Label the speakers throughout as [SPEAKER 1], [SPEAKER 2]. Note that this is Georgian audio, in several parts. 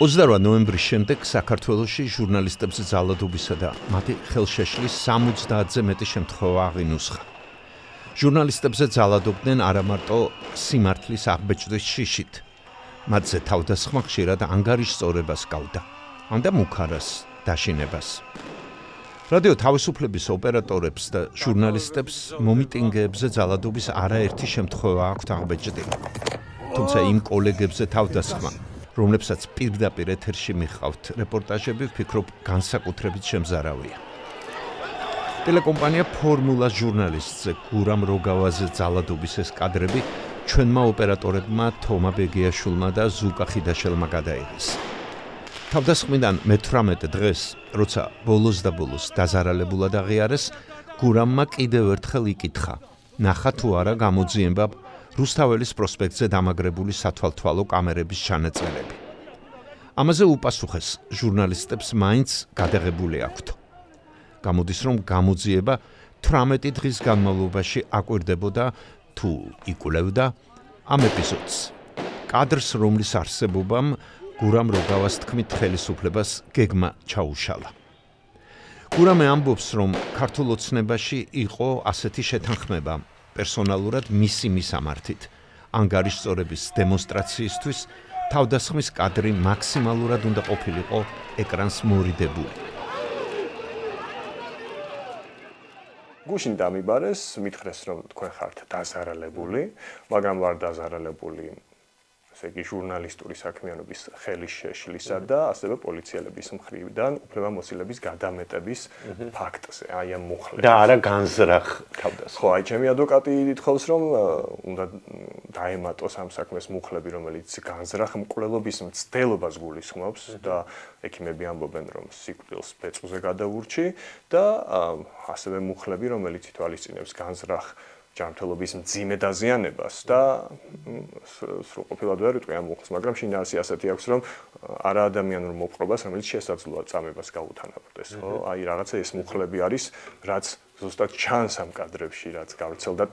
[SPEAKER 1] 28 ნოემბრის შემდეგ საქართველოში ჟურნალისტებზე ძალადობისა და მათი ხელშეშლის 70-ზე მეტი შემთხვევა აღინუსხა. ჟურნალისტებზე ძალადობდნენ არა მარტო სიმართლის აღბეჭდის შიშით, მათზე თავდასხმა ხშირად ანგარიშწორებას გავდა, ანდა მუქარას, დაშინებას. რადიო თავისუფლების ოპერატორებს და ჟურნალისტებს მომიტინგეებზე ძალადობის არაერთი შემთხვევა აქვთ აღბეჭდილი. თუმცა იმ კოლეგებზე თავდასხმა, რომლებსაც პირდაპირ ეთერში მიხავთ რეპორტაჟები, ვფიქრობ, განსაკუთრებით შემზარავია. ტელეკომპანია ფორმულას ჟურნალისტზე გურამ როგავაზე ძალადობის ეს კადრები ჩვენმა ოპერატორებმა თომა ბეგიაშვილმა და ზუკა ხიდაშელმა გადაიღეს. თავდასხმიდან მე-18 დღეს, როცა ბოლოს და ბოლოს დაზარალებულად აღიარეს, გურამმა კიდევ ერთხელ იკითხა, ნახა თუ არა გამოძიება რუსთაველის პროსპექტზე დამაგრებული სათვალთვალო კამერების ჩანაწერები. ამაზე უპასუხეს ჟურნალისტებს მაინც გადაღებული აქვთ. გამოდის, რომ გამოძიება 18 დღის განმავლობაში აკვირდებოდა თუ იკვლევდა ამ ეპიზოდს. კადრს, რომლის არსებობამ გურამ როგავას თქმით ხელისუფლებას გეგმა ჩაუშალა. გურამე ამბობს, რომ ქართულ ოცნებაში იყო ასეთი შეთანხმება პერსონალურად მისი მისამართით, ანგარიშწორების დემონსტრაციისთვის თავდასხმის კადრი მაქსიმალურად უნდა ყოფილიყო ეკრანს მორიდებული.
[SPEAKER 2] გუშინ დამიბარეს, მითხრეს, რომ თქვენ ხართ დაზარალებული, მაგრამ ვარ დაზარალებული ესე იგი ჟურნალისტური საქმიანობის ხელის შეშლისა და ასევე პოლიციელების მხრიდან უფლებამოსილების გადამეტების ფაქტზე, აი ამ მუხლებს.
[SPEAKER 3] და არა განზრახ თავდასხმა.
[SPEAKER 2] ხო, აი ჩემი ადვოკატი ითხოვს, რომ უნდა დაემატოს ამ საქმეს მუხლები, რომელიც განზრახ მკვლელობის მცდელობას გულისხმობს და ექიმები ამბობენ, რომ სიკვდილს ბეწვზე გადაურჩი და ასევე მუხლები, რომელიც ითვალისწინებს განზრახ ჯანმრთელობის მძიმე დაზიანებას და სრულყოფილად ვერ ვიტყვი ამ მუხლს, მაგრამ შინაარსი ასეთი აქვს, რომ არაადამიანურ მოპყრობას, რომელიც შესაძლოა წამებას გაუთანაბრდეს, ხო? აი რაღაცა ეს მუხლები არის, რაც ზუსტად ჩანს ამ კადრებში, რაც გავრცელდა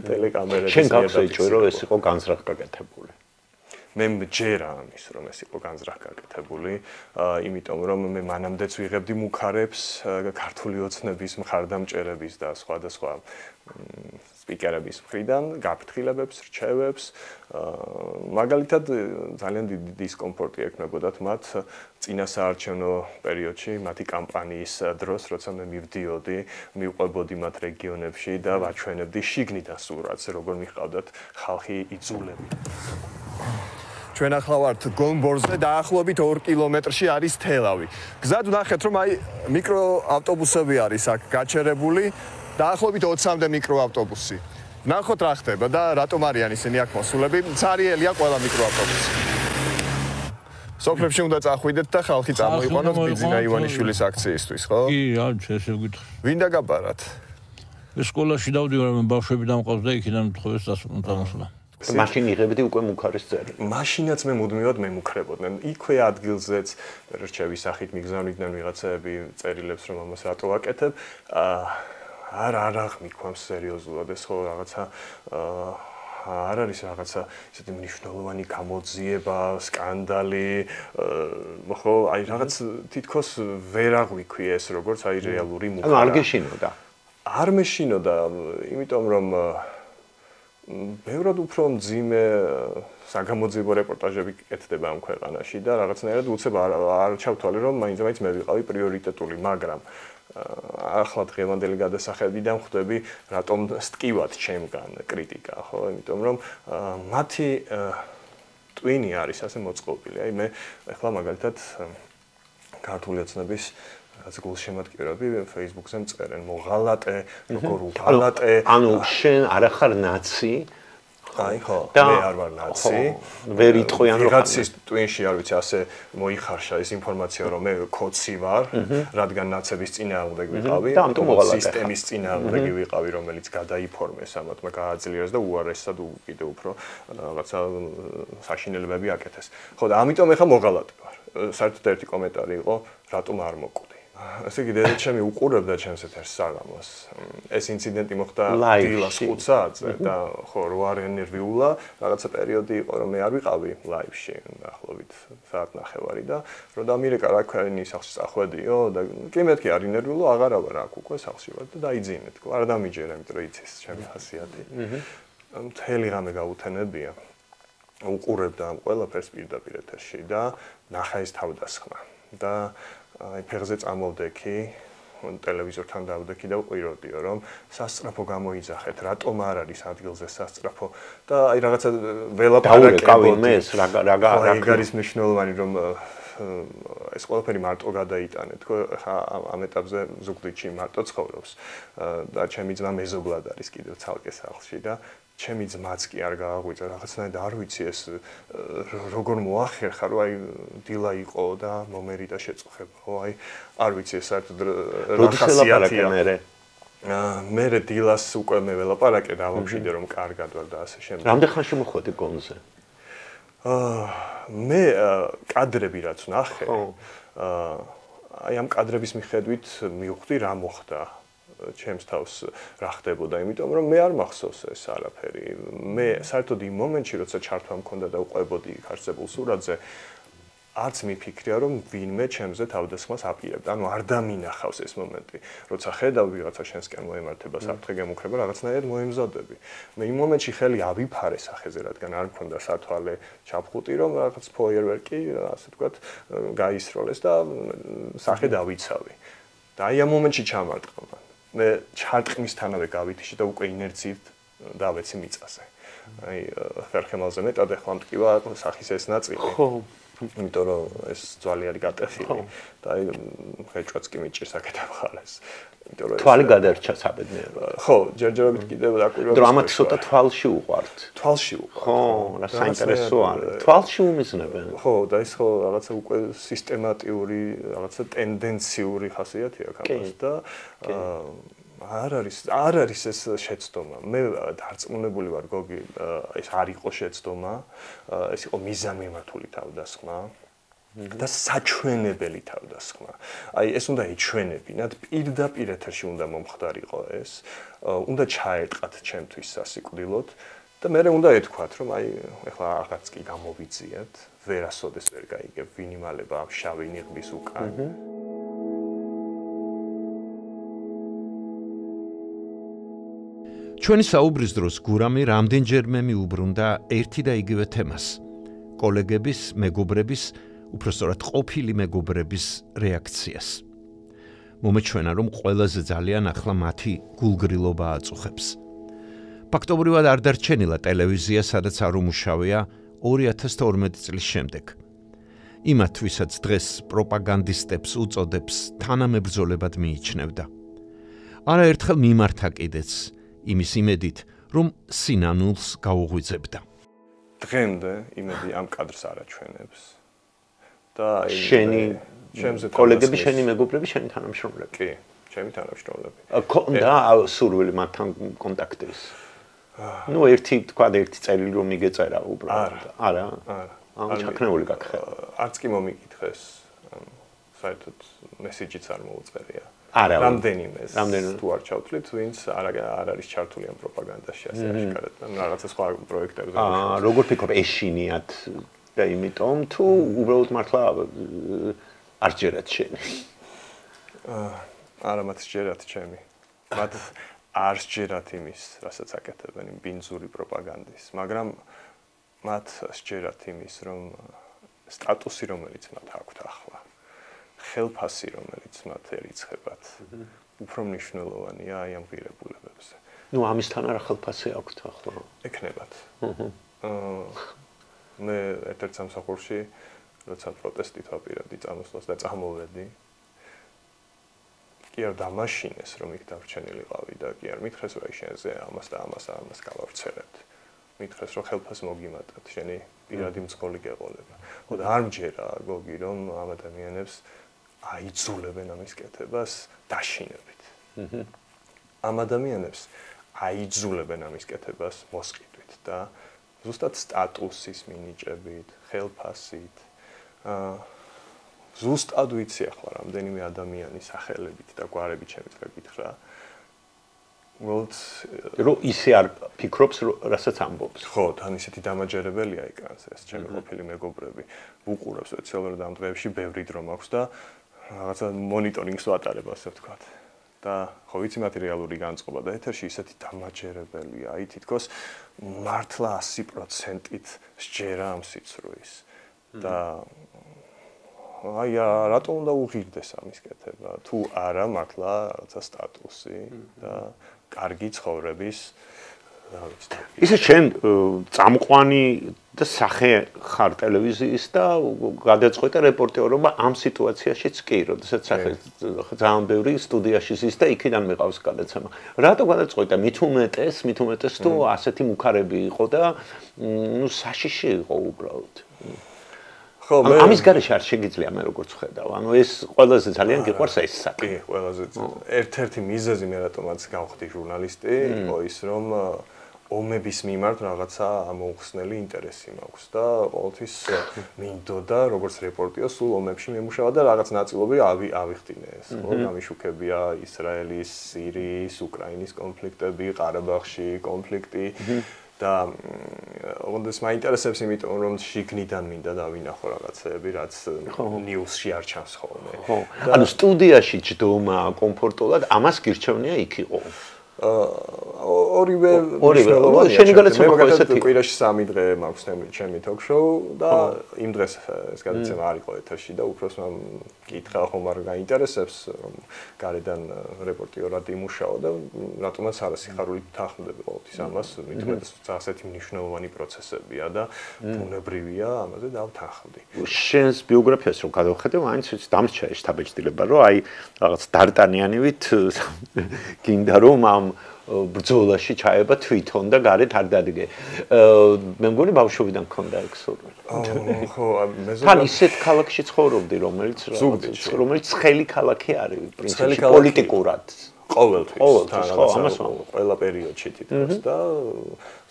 [SPEAKER 2] ტელეკამერების
[SPEAKER 3] შენ გახსოვს, რომ ეს იყო განზრახ გაკეთებული.
[SPEAKER 2] მე მჯერა ამის, რომ ეს იყო განზრახ გაკეთებული, იმიტომ რომ მე მანამდეც ვიღებდი მუქარებს ქართული ოცნების მხარდამჭერების და სხვადასხვა სპიკერების მხრიდან, გაფრთხილებებს, რჩევებს, მაგალითად ძალიან დიდი დისკომფორტი ექნებოდათ მათ წინასაარჩევნო პერიოდში, მათი კამპანიის დროს, როცა მე მივდიოდი, მივყვებოდი მათ რეგიონებში და ვაჩვენებდი შიგნიდან სურათს, როგორ მიყავდათ ხალხი იძულები.
[SPEAKER 4] ჩვენ ახლა ვართ გონბორზე, დაახლოებით 2 კილომეტრში არის თელავი. გზად ვნახეთ, რომ აი მიკროავტობუსები არის აქ გაჩერებული, დაახლოებით 20-მდე მიკროავტობუსი. ნახოთ რა ხდება და რატომ არიან ისინი აქ მოსულები. ცარიელია ყველა მიკროავტობუსი. სოფლებში უნდა წახვიდეთ და ხალხი წარმოიყვანოთ ბიძინა ივანიშვილის აქციისთვის, ხო?
[SPEAKER 5] კი, რა, ესე ვკითხე.
[SPEAKER 4] ვინ დაგაბარათ?
[SPEAKER 5] სკოლაში დავდივარ, მე ბავშვები დამყავს და იქიდან მთხოვეს დასმოსლა.
[SPEAKER 3] მაშინ იღებდი უკვე მუქარის წერი.
[SPEAKER 2] მაშინაც მე მუდმივად მემუქრებოდნენ. იქვე ადგილზეც რჩევის სახით მიგზავნიდნენ ვიღაცები წერილებს, რომ ამას რატო ვაკეთებ. არა მიქვამს სერიოზულად ეს ხო რაღაცა არ არის რაღაცა ისეთი მნიშვნელოვანი გამოძიება, სკანდალი, ხო, აი რაღაც თითქოს ვერ აღვიქვი ეს როგორც აი რეალური მუქარა.
[SPEAKER 3] ანუ არ გეშინოდა.
[SPEAKER 2] არ მეშინოდა, იმიტომ რომ ბევრად უფრო მძიმე საგამოძიებო რეპორტაჟები კეთდება ამ ქვეყანაში და რაღაცნაირად უცებ არ ჩავთვალე, რომ მაინც მე ვიყავი პრიორიტეტული, მაგრამ ახლა დღევანდელი გადასახედიდან ხვდები, რატომ სტკივად ჩემგან კრიტიკა, ხო? იმიტომ რომ მათი ტვინი არის ასე მოწყობილი. აი მე ახლა მაგალითად ქართული ოცნების რაც გულშემატკივრები Facebook-ზე მწერენ, მოღალატე, როგორ უღალატე.
[SPEAKER 3] ანუ შენ არ ახარ ნაცი?
[SPEAKER 2] აი ხო, მე არ ვარ ნაცი.
[SPEAKER 3] ვერ იტყვიან რომ
[SPEAKER 2] რაღაცის ტვინში არ ვიცი, ასე მოიხარშა ეს ინფორმაცია, რომ მე კოცი ვარ, რადგან ნაცების წინააღმდეგ ვიყავი, სისტემის წინააღმდეგი ვიყავი, რომელიც გადაიფორმეს ამათმა გააძლიერეს და უარესად კიდევ უფრო რაღაცა საშინელებები აკეთეს. ხო და ამიტომ ეხა მოღალატე ვარ. საერთოდ ერთი კომენტარი იყო, რატომ არ მოკვდი? ასე იგი დედაჩემი უყურებდა ჩემს ეთერს საღამოს. ეს ინციდენტი მოხდა დილას 5 საათზე და ხო 8 ნერვიულა, რაღაცა პერიოდი იყო რომ მე არ ვიყავი ლაივში, ახლობით საათ ნახევარი და რომ დამირეკა რა ქვენი სახლში წახვედიო და კი მეთქი არ ინერვიულო, აღარა ვარ აქ უკვე სახლში ვარ და დაიძინე თქო, არ დამიჯერა, იმიტომ რომ იცის ჩემი ხასიათი. მთელი ღამე გაუთენებია. უყურებდა ამ ყველაფერს პირდაპირ ეთერში და ნახა ეს თავდასხმა და აი ფეხზე წამოვდექი, ტელევიზორთან დავდექი და ვყვიროდიო, რომ სასწრაფო გამოიძახეთ, რატომ არ არის ადგილზე სასწრაფო და აი რაღაცა ველაპარაკებოდი. რა არის მნიშვნელოვანი, რომ ეს ყველაფერი მარტო გადაიტანე, თქო, ხა ამ ეტაპზე ზუგდიდში მარტო ცხოვრობს და ჩემი ძმა მეზობლად არის კიდევ ცალკე სახლში და ჩემი ძმაც კი არ გააღვიძა, რაღაცნაირად არ ვიცი ეს როგორ მოახერხა, რომ აი დილა იყო და მომერი და შეწუხებო, აი არ ვიცი ეს საერთოდ რა ხასიათია. მე დილას უკვე მე ველაპარაკე და ამომშვიდე რომ კარგად ვარ და ასე შემდეგ.
[SPEAKER 3] რამდენ ხანში მოხვედი გონზე?
[SPEAKER 2] მე კადრები რაც ნახე, აი ამ კადრების მიხედვით მივხვდი რა მოხდა. ჩემს თავს რა ხდებოდა, იმიტომ რომ მე არ მახსოვს ეს არაფერი. მე საერთოდ იმ მომენტში, როცა ჩართვა მქონდა და უყვებოდი იქ არსებულ სურათზე, არც მიფიქრია, რომ ვინმე ჩემზე თავდასხმას აპირებდა. ანუ არ დამინახავს ეს მომენტი. როცა ხედავ ვიღაცა შენსკენ მოემართება, საფრთხე გემუქრება, რაღაცნაირად მოემზადები. მე იმ მომენტში ხელი ავიფარე სახეზე, რადგან არ მქონდა სათვალე ჩაფხუტი, რომ რაღაც ფოიერვერკი, ასე ვთქვათ, გაისროლეს და სახე დავიცავი. და აი ამ მომენტში ჩამარტყმა. მე ჩარტყმისთანავე გავითიში და უკვე ინერციით დავეცი მიწაზე. აი ხერხემალზე მეტად ეხლა მტკივა სახის ეს ნაწილი. ხო. იმიტომ რომ ეს ძვალი არის გატეხილი და აი ხეჭვაც კი მიჭირს აქეთა მხარეს. იმიტომ რომ
[SPEAKER 3] თვალი გადარჩა საბედნიეროდ.
[SPEAKER 2] ხო, ჯერჯერობით კიდევ დაკვირვება.
[SPEAKER 3] რომ ამათ ცოტა თვალში უყვართ.
[SPEAKER 2] თვალში უყვართ.
[SPEAKER 3] ხო, რა საინტერესო არის. თვალში უმიზნებენ.
[SPEAKER 2] ხო, და ეს ხო რაღაცა უკვე სისტემატიური, რაღაცა ტენდენციური ხასიათი აქვს ამას და არ არის ეს შეცდომა. მე დარწმუნებული ვარ, გოგი, ეს არ იყო შეცდომა, ეს იყო მიზანმიმართული თავდასხმა და საჩვენებელი თავდასხმა. აი ეს უნდა ეჩვენებინათ, პირდაპირ ეთერში უნდა მომხდარიყო ეს, უნდა ჩაეტყათ ჩემთვის სასიკვდილოდ და მე უნდა ეთქვათ, რომ აი ეხლა აღარც კი გამოვიძიათ, ვერასოდეს ვერ გაიგებ ვინიმალება ამ შავი ნიღბის უკან.
[SPEAKER 1] ჩვენი საუბრის დროს გურამი რამდენჯერმე მიუბრუნდა ერთი და იგივე თემას. კოლეგების, მეგობრების, უпростоრად ყოფილი მეგობრების რეაქციას. მომეჩვენა, რომ ყველაზე ძალიან ახლა მათი გულგრილობა აწუხებს. ფაქტობრივად არ დარჩენილა ტელევიზია, სადაც არ უმუშავია 2012 წლის შემდეგ. იმათ, ვისაც დღეს პროპაგანდისტებს უწოდებს, თანამებრძოლებად მიიჩნევდა. არაერთხელ მიმართა კიდეც იმის იმედით, რომ სინანულს გაუღვიძებდა.
[SPEAKER 2] დღემდე იმედი ამ კადრს არ აჩვენებს. და
[SPEAKER 3] შენი კოლეგები, შენი მეგობრები, შენი თანამშრომლები.
[SPEAKER 2] კი, ჩემი თანამშრომლები.
[SPEAKER 3] და სურვილი მათთან კონტაქტის. ნუ ერთი თქვა ერთი წერილი რომ მიგეწერა უბრალოდ. არა. არა. ჩაქნეული გაქრა.
[SPEAKER 2] არც კი მომიკითხეს. საერთოდ მესიჯიც არ მოუწერია.
[SPEAKER 3] არა.
[SPEAKER 2] რამდენიმე თუ არ ჩავთვლით, ვინც არ არის ჩართული ამ პროპაგანდაში ასე აშკარად. რაღაცა სხვა პროექტებზე.
[SPEAKER 3] როგორ ფიქრობ, ეშინიათ და იმიტომ თუ უბრალოდ მართლა არ ჯერათ შენი?
[SPEAKER 2] არა, მათ ჯერათ ჩემი. მათ არ ჯერათ იმის, რასაც აკეთებენ იმ ბინძური პროპაგანდის, მაგრამ მათ ჯერათ იმის, რომ სტატუსი რომელიც მათ აქვთ ახლა, ხელფასი რომელიც მათ ერიცხებათ, უფრო მნიშვნელოვანია აი ამ ღირებულებებზე.
[SPEAKER 3] ნუ ამისთან არა ხელფასი აქვთ ახლა.
[SPEAKER 2] ეკნებათ. მე ერთ-ერთ სამსახურში, როცა პროტესტით ვაპირებდი წამოსვლას და წამოვედი, კი არ დამაშინეს, რომ იქ დავრჩენილიყავი და კი არ მითხრეს, რომ აი შენზე ამას და ამას და ამას გავავრცელებთ. მითხრეს, რომ ხელფას მოგიმატათ, შენი პირადი მძღოლი გეყოლება. ხო და არ მჯერა, გოგი, რომ ამ ადამიანებს აიძულებენ ამის კეთებას დაშინებით. ამ ადამიანებს აიძულებენ ამის კეთებას მოსყიდვით და ზუსტად სტატუსის მინიჭებით, ხელფასით, ზუსტად ვიცი ახლა რამდენიმე ადამიანის სახელებით და გვარებით შემიძლია გითხრა.
[SPEAKER 3] რომ ისე არ ფიქრობს, რასაც ამბობს.
[SPEAKER 2] ხო, თან ისეთი დამაჯერებელია ეკრანს ეს ჩემი ყოფილი მეგობრები. უყურებს სპეციალურად ამ დღეებში ბევრი დრო მაქვს და რაღაცა მონიტორინგს ვატარებ, ასე ვთქვათ. და ხო ვიცი მათი რეალური განწყობა და ეთერში ისეთი დამაჯერებელია, აი თითქოს მართლა 100%-ით სჯერა ამ სიცრუის. და აი რატომ უნდა უღირდეს ამის კეთება? თუ არა მართლა რაღაცა სტატუსი და კარგი ცხოვრების
[SPEAKER 3] ისე შენ წამყვანი და სახე ხარ ტელევიზიის და გადაწყვეტე რეპორტერობა ამ სიტუაციაშიც კი, როდესაც სახე ძალიან ბევრი სტუდიაში ზის და იქიდან მიყავს გადაცემა. რატო გადაწყვეტე? მით უმეტეს თუ ასეთი მუქარები იყო და ნუ საშიში იყო უბრალოდ. ხო, ამის გარეშე არ შეგიძლია მე როგორც ხედავ. ანუ ეს ყველაზე ძალიან გიყვარს ეს საქმე.
[SPEAKER 2] კი, ყველაზე ერთ-ერთი მიზეზი მე რატომაც გავხდი ჟურნალისტი, იყო ის რომ ომების მიმართ რაღაცა ამოუხსნელი ინტერესი მაქვს და ყოველთვის მინდოდა როგორც რეპორტიო სულ ომებში მემუშავა და რაღაც ნაწილობრივ ავიხდინე ეს. ხო, გამიშუქებია ისრაელის, სირიის, უკრაინის კონფლიქტები, ყარაბაღში კონფლიქტი და ოღონდ ეს მაინტერესებს იმიტომ რომ შიგნიდან მინდა დავინახო რაღაცეები რაც ნიუსში არ ჩანს ხოლმე.
[SPEAKER 3] ანუ სტუდიაში ჯდომა კომფორტულად ამას გირჩევნია იქ იყო.
[SPEAKER 2] ორივე შენი განაცემა ხო ესეთი კვირაში 3 დღე მაქვს ჩემი ток-შოუ და იმ დღეს ეს გადაცემა არ იყო ეთერში და უბრალოდ მამ კითხა ხომ არ გაინტერესებს რომ გარედან რეპორტიორად იმუშაო და რატომაც არა სიხარულით თანხმდები ყოველთვის ამას მithumეტ ასეთი მნიშვნელოვანი პროცესებია და ბუნებრივია ამაზე დავთანხმდი.
[SPEAKER 3] შენს ბიოგრაფიას რომ გადავხედე, მაინც ვიცი დამრჩა ეს თაბეჭდილება რომ აი რაღაც დარტანიანივით გინდა რომ ამ ბრძოლაში ჩაება თვითონ და გარეთ არ დადგე. მე მგონი ბავშვობიდან მქონდა ეგ სურვილი.
[SPEAKER 2] ხო, მეზობლად.
[SPEAKER 3] თან ისეთ ქალაქში ცხოვრობდი, რომელიც ცხელი ქალაქი არის, პრინციპში პოლიტიკურად.
[SPEAKER 2] ყოველთვის, ყველა პერიოდში თითქოს და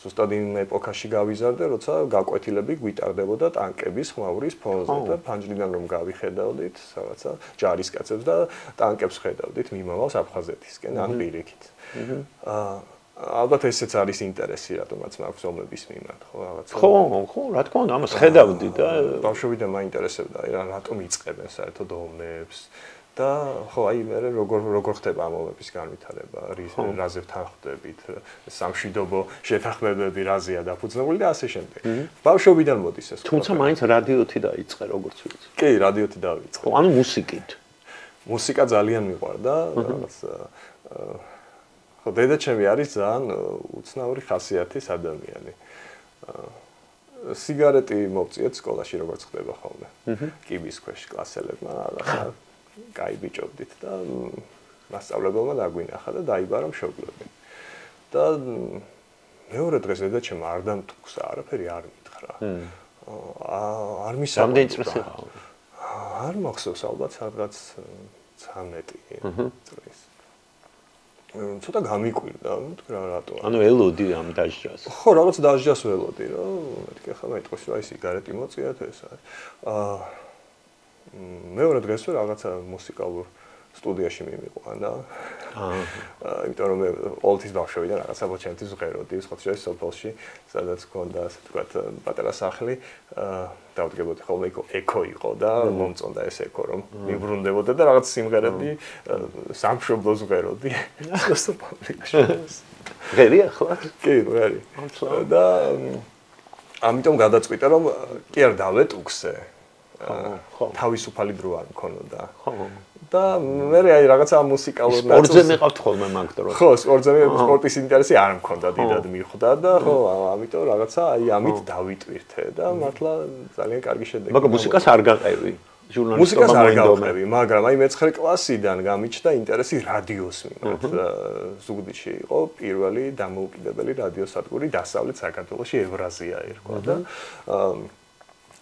[SPEAKER 2] ზუსტად იმ ეპოქაში გავიზარდე, როცა გაკვეთილები გვიტარდებოდა ტანკების ხმაურის ფონზე და ფანჯრიდან რომ გავიხედავდით, რაღაცა ჯარისკაცებს და ტანკებს ხედავდით მიმავალს აფხაზეთისკენ ან პირიქით. ალბათ ესეც არის ინტერესი, რატომაც მაქვს ომების მიმართ, ხო, რაღაცა.
[SPEAKER 3] ხო, რა თქმა უნდა, ამას ხედავდი და
[SPEAKER 2] ბავშვობიდან მაინტერესებდა, რატომ იწყებენ საერთოდ ომებს და ხო, აი მე როგორ ხდება ამ ომების განვითარება, რაზე ვთანხმდებით, სამშვიდობო შეთანხმებები რაზეა დაფუძნებული და ასე შემდეგ. ბავშვობიდან მოდის ეს.
[SPEAKER 3] თუმცა მაინც რადიოთი დაიწყე, როგორც ვიცი.
[SPEAKER 2] კი, რადიოთი დავიწყე.
[SPEAKER 3] ხო, ანუ მუსიკით.
[SPEAKER 2] მუსიკა ძალიან მიყვარდა, რაღაც ხო, დედაჩემი არის ძალიან უცნაური ხასიათის ადამიანი. სიგარეტი მოვწიეთ სკოლაში როგორც ხდება ხოლმე. კიბის ქვეშ კლასელებმა რაღაცა კაი ბიჭობდით და მასწავლებელმა დაგვინახა და დაიბარა მშობლები. და მეორე დღეს დედაჩემ არ დამტკს, არაფერი არ მითხრა. არ მისაუბრა.
[SPEAKER 3] რამდენი წლის იყო?
[SPEAKER 2] არ მახსოვს ალბათ სადღაც 13 წლის. ცოტა გამიკვირდა, რა რატო?
[SPEAKER 3] ანუ ელოდი ამ დაჟჯას.
[SPEAKER 2] ხო, რაღაც დაჟჯას ველოდი, რა. მეთქე ხა მეტყვის რა ის სიგარეტი მოწიათ ეს არის. მეორე დღესვე რაღაცა მუსიკალურ სტუდიაში მიმიყვანა. იმიტომ რომ მე ყოველთვის ბავშვობიდან რაღაცა ბოჩენთვის ვღეროდი, სხვადასხვა სოფელში, სადაც მქონდა ასე ვთქვათ პატარა სახლი, დავდგებოდი ხოლმე ეკო იყო და მომწონდა ეს ეკო რომ მიბრუნდებოდა და რაღაც სიმღერები სამშობლოს ვღეროდი.
[SPEAKER 3] ღერი ახლა?
[SPEAKER 2] კი, ღერი. და ამიტომ გადაწყვიტა რომ კი არ დავეტუქსე. თავისუფალი დრო არ მქონოდა. და მე აი რაღაცა მუსიკალურ
[SPEAKER 3] ნაწილს სპორტზე მეყავთ ხოლმე მაგ დროს.
[SPEAKER 2] ხო, სპორტის ინტერესი არ მქონდა, დიდად მიხვდა და ხო, ამიტომ რაღაცა აი ამით დავიტვირთე და მართლა ძალიან კარგი შედეგი.
[SPEAKER 3] მაგრამ მუსიკას არ გაყევი.
[SPEAKER 2] მუსიკას არ გავყევი, მაგრამ აი მე-9 კლასიდან გამიჩნდა ინტერესი რადიოს მიმართ. ზუგდიდში იყო პირველი დამოუკიდებელი რადიოსადგური დასავლეთ საქართველოში ევრაზია ერქვა და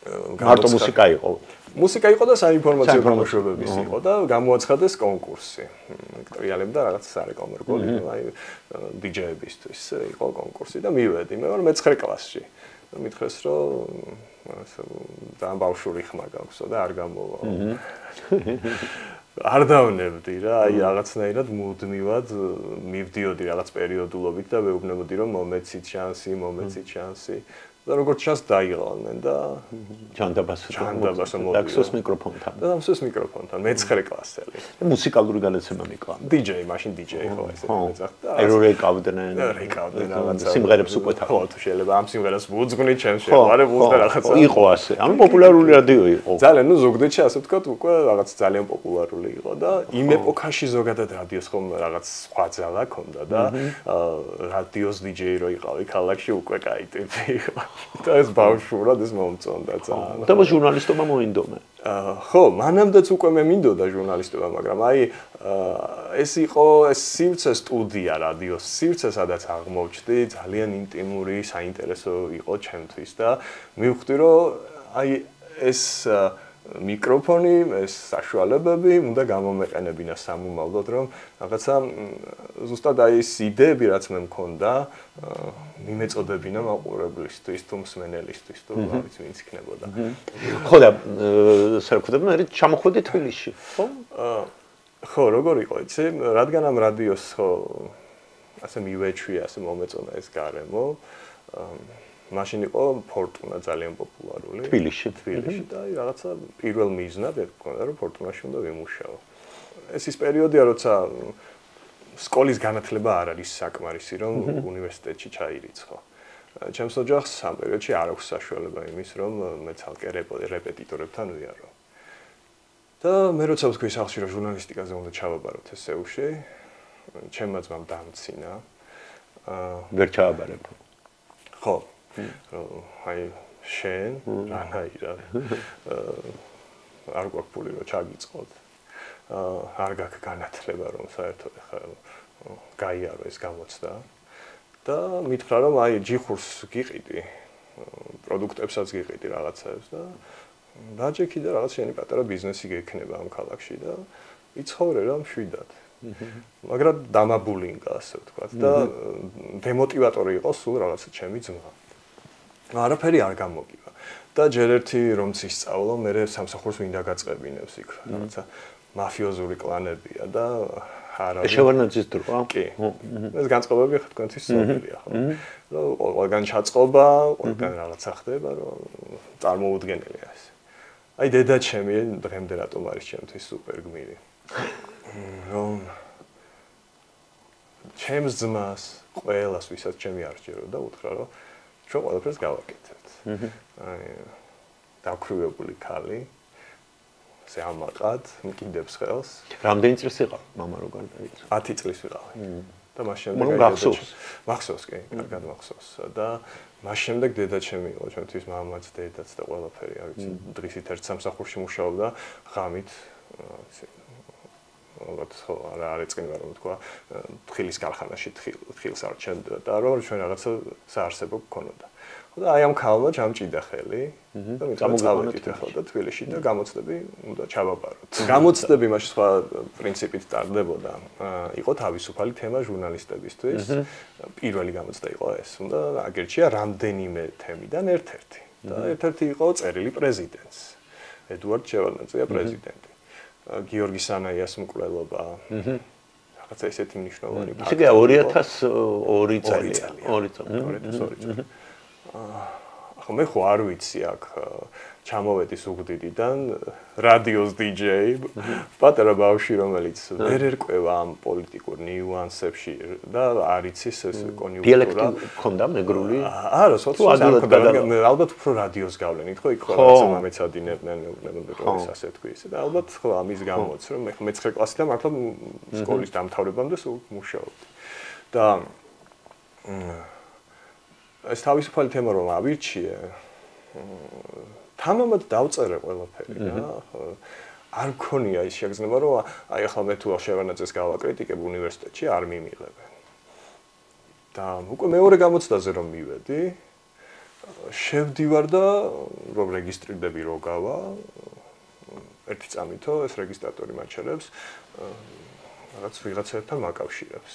[SPEAKER 3] მარტო მუსიკა იყო.
[SPEAKER 2] მუსიკა იყო და საინფორმაციო გამოშვებების იყო და გამოაცხადეს კონკურსი. ტრიალებდა რაღაც სარეკლამო რგოლი, აი დიჯეებისთვის იყო კონკურსი და მივედი. მე ვარ მე-9 კლასში. მითხრეს რომ ძალიან ბავშვური ხმა გაქვსო და არ გამოვა. არ დავნებდი რა, აი რაღაცნაირად მუდმივად მივდიოდი რაღაც პერიოდულობით და ვეუბნებოდი რომ მომეცით შანსი. და როგორც ჩანს დაიღალნენ და ჯანდაბასო
[SPEAKER 3] დაქსოს მიკროფონთან.
[SPEAKER 2] მე-9 კლასელი.
[SPEAKER 3] მუსიკალური განათლება მიყვა.
[SPEAKER 2] DJ, მაშინ DJ ხო ესე მეძახდა.
[SPEAKER 3] აი რეკავდნენ
[SPEAKER 2] რაღაცა.
[SPEAKER 3] სიმღერებს უკვე
[SPEAKER 2] ხო, თუ შეიძლება ამ სიმღერას ვუძღვნით ჩემს შეგვარე ვუძღვა რაღაცა.
[SPEAKER 3] იყო ასე. ანუ პოპულარული რადიო იყო.
[SPEAKER 2] ძალიან, ზუგდიდში ასე ვთქვათ, უკვე რაღაც ძალიან პოპულარული იყო და იმ ეპოქაში ზოგადად რადიოს ხომ რაღაც სხვა ძალა ჰქონდა და რადიოს DJ რო იყავი ქალაქში უკვე კაი ტიპი იყო. და ეს ბავშვურად ეს მომწონდა ძალიან.
[SPEAKER 3] და ჟურნალისტობა მოინდომე.
[SPEAKER 2] ხო, მანამდეც უკვე მე მინდოდა ჟურნალისტობა, მაგრამ აი ეს იყო ეს სივრცე სტუდია რადიოს სივრცე, სადაც აღმოჩნდი, ძალიან ინტიმური, საინტერესო იყო ჩემთვის და მივხვდი რომ აი ეს მიკროფონი, ეს საშუალებები უნდა გამომეყენებინა სამომავლოდ, რომ რაღაცა ზუსტად აი ეს იდეები რაც მე მქონდა, მიმეწოდებინა მაყურებლისთვის თუ მსმენელისთვის თუ რა ვიცი ვინც იქნებოდა.
[SPEAKER 3] ხო და საერთოდ მე ჩამოხვედი თბილისში, ხო?
[SPEAKER 2] ხო, როგორ იყო, იცი? რადგან ამ რადიოს ხო ასე მივეჩვია, ასე მომეწონა ეს გარემო, მაშინ იყო ფორტუნა ძალიან პოპულარული
[SPEAKER 3] თბილისში
[SPEAKER 2] და აი რაღაცა პირველ მიზნად ეთქონდა რომ ფორტუნაში უნდა ვიმუშაო. ეს ის პერიოდია, როცა სკოლის განათლება არ არის საკმარისი, რომ უნივერსიტეტში ჩაირიცხო. ჩემს ოჯახს ამ პერიოდში არ აქვს საშუალება იმის, რომ მე ცალკე რეპეტიტორებთან ვიარო. და მე როცა ვთქვი სახლში რომ ჟურნალისტიკაზე უნდა ჩავაბაროთ ესეუში, ჩემმა ძმამ დამცინა.
[SPEAKER 3] ვერ ჩააბარებ.
[SPEAKER 2] ხო. აი შენ რანაირად არ გვაქვს ფული რომ ჩაგიწყოთ. არ გაქვს განათლება რომ საერთოდ ხა გაიარო ეს გამოცდა და მითხრა რომ აი ჯიხურს გიყიდი, პროდუქტებსაც გიყიდი რაღაცებს და დაჯექი და რაღაც შენი პატარა ბიზნესი გექნება ამ ქალაქში და იცხოვრე რა მშვიდად. მაგრამ დამაბულინგა ასე ვთქვათ და დემოტივატორი იყო სულ რაღაცა ჩემი ძმა. არაფერი არ გამოგივა და ჯერ ერთი რომც ისწავლო, მე სამსახურს მინდა გაწყებინებს იქ რაღაცა მაფიოზური კლანებია და არა
[SPEAKER 3] შევარნაძის დროა?
[SPEAKER 2] კი. ეს განწყობები ხა თქვენთვის სწორია ხო? რომ ყველგან ჩაწყობა, ყველგან რაღაცა ხდება, რომ წარმოუდგენელია ეს. აი დედა ჩემი დღემდე რატომ არის ჩემთვის სუპერ გმირი. რომ ჩემს ძმას ყველას ვისაც ჩემი არ სჯეროდა უთხრა რომ ჩვენ ყველაფერს გავაკეთებთ. აი დაქრუებული ქალი ამაყად მკიდებს ხელს.
[SPEAKER 3] რამდენი წლის იყო მამა რო გარდაიცვალა?
[SPEAKER 2] 10 წლის ვიყავი. და მას შემდეგ მახსოვს კი, კარგად მახსოვს. და მას შემდეგ დედა ჩემი იყო, ჩვენთვის მამაც, დედაც და ყველაფერი, არ ვიცი, დღისით ერთ სამსახურში მუშაობდა, ღამით, ალბათ ხო, არ ეწყინა რომ თქვა, თხილის ქარხანაში თხილს არჩენდა და რომ ჩვენ რაღაცა საარსებო გქონოდა. და აი ამ ქალმა ჩამჭიდა ხელი და მიწამოვიდეთ ახლა და თბილისში და გამოცდები უნდა ჩავაბაროთ. გამოცდები მაშინ სხვა პრინციპით ტარდებოდა. იყო თავისუფალი თემა ჟურნალისტებისთვის. პირველი გამოცდა იყო ეს. უნდა აგერჩია რამდენიმე თემიდან ერთ-ერთი. და ერთ-ერთი იყო წერილი პრეზიდენტს. ედუარდ შევარდნაძეა პრეზიდენტი. გიორგი სანაიას მკვლელობა. რაღაცა ესეთი მნიშვნელოვანი
[SPEAKER 3] ფაქტი. ისე 2002 წელია.
[SPEAKER 2] 2002 წელი. ახლა მე ხო არ ვიცი აქ ჩამოვედი ზუგდიდიდან რადიოს DJ პატარა ბავშვი რომელიც ვერ ერკვევა ამ პოლიტიკურ ნიუანსებში და არ იცის ეს კონიუნქტურა
[SPEAKER 3] დიალექტი ქონდა მეგრული
[SPEAKER 2] არა ალბათ უფრო რადიოს გავლენით ხო იქ რაღაცა მომეცადინებდნენ მეუბნებოდნენ ასე თქვი ისე და ალბათ ხო ამის გამოც რომ მე 9 კლასიდან მართლა სკოლის დამთავრებამდე სულ მუშაობდი და ეს თავისუფალი თემა რომ ავირჩიე თამამად დავწერე ყველაფერი რა არ მქონია ის შეგრძნება რომ აი ახლა მე თუ შევარნაძეს გავაკრიტიკებ უნივერსიტეტში არ მიმიღებენ და უკვე მეორე გამოცდაზე რომ მივედი შევდივარ და რომ რეგისტრირდები რო გავა ერთი წამითო ეს რეგისტრატორი მაჩერებს რაღაც ვიღაცებთან მაკავშირებს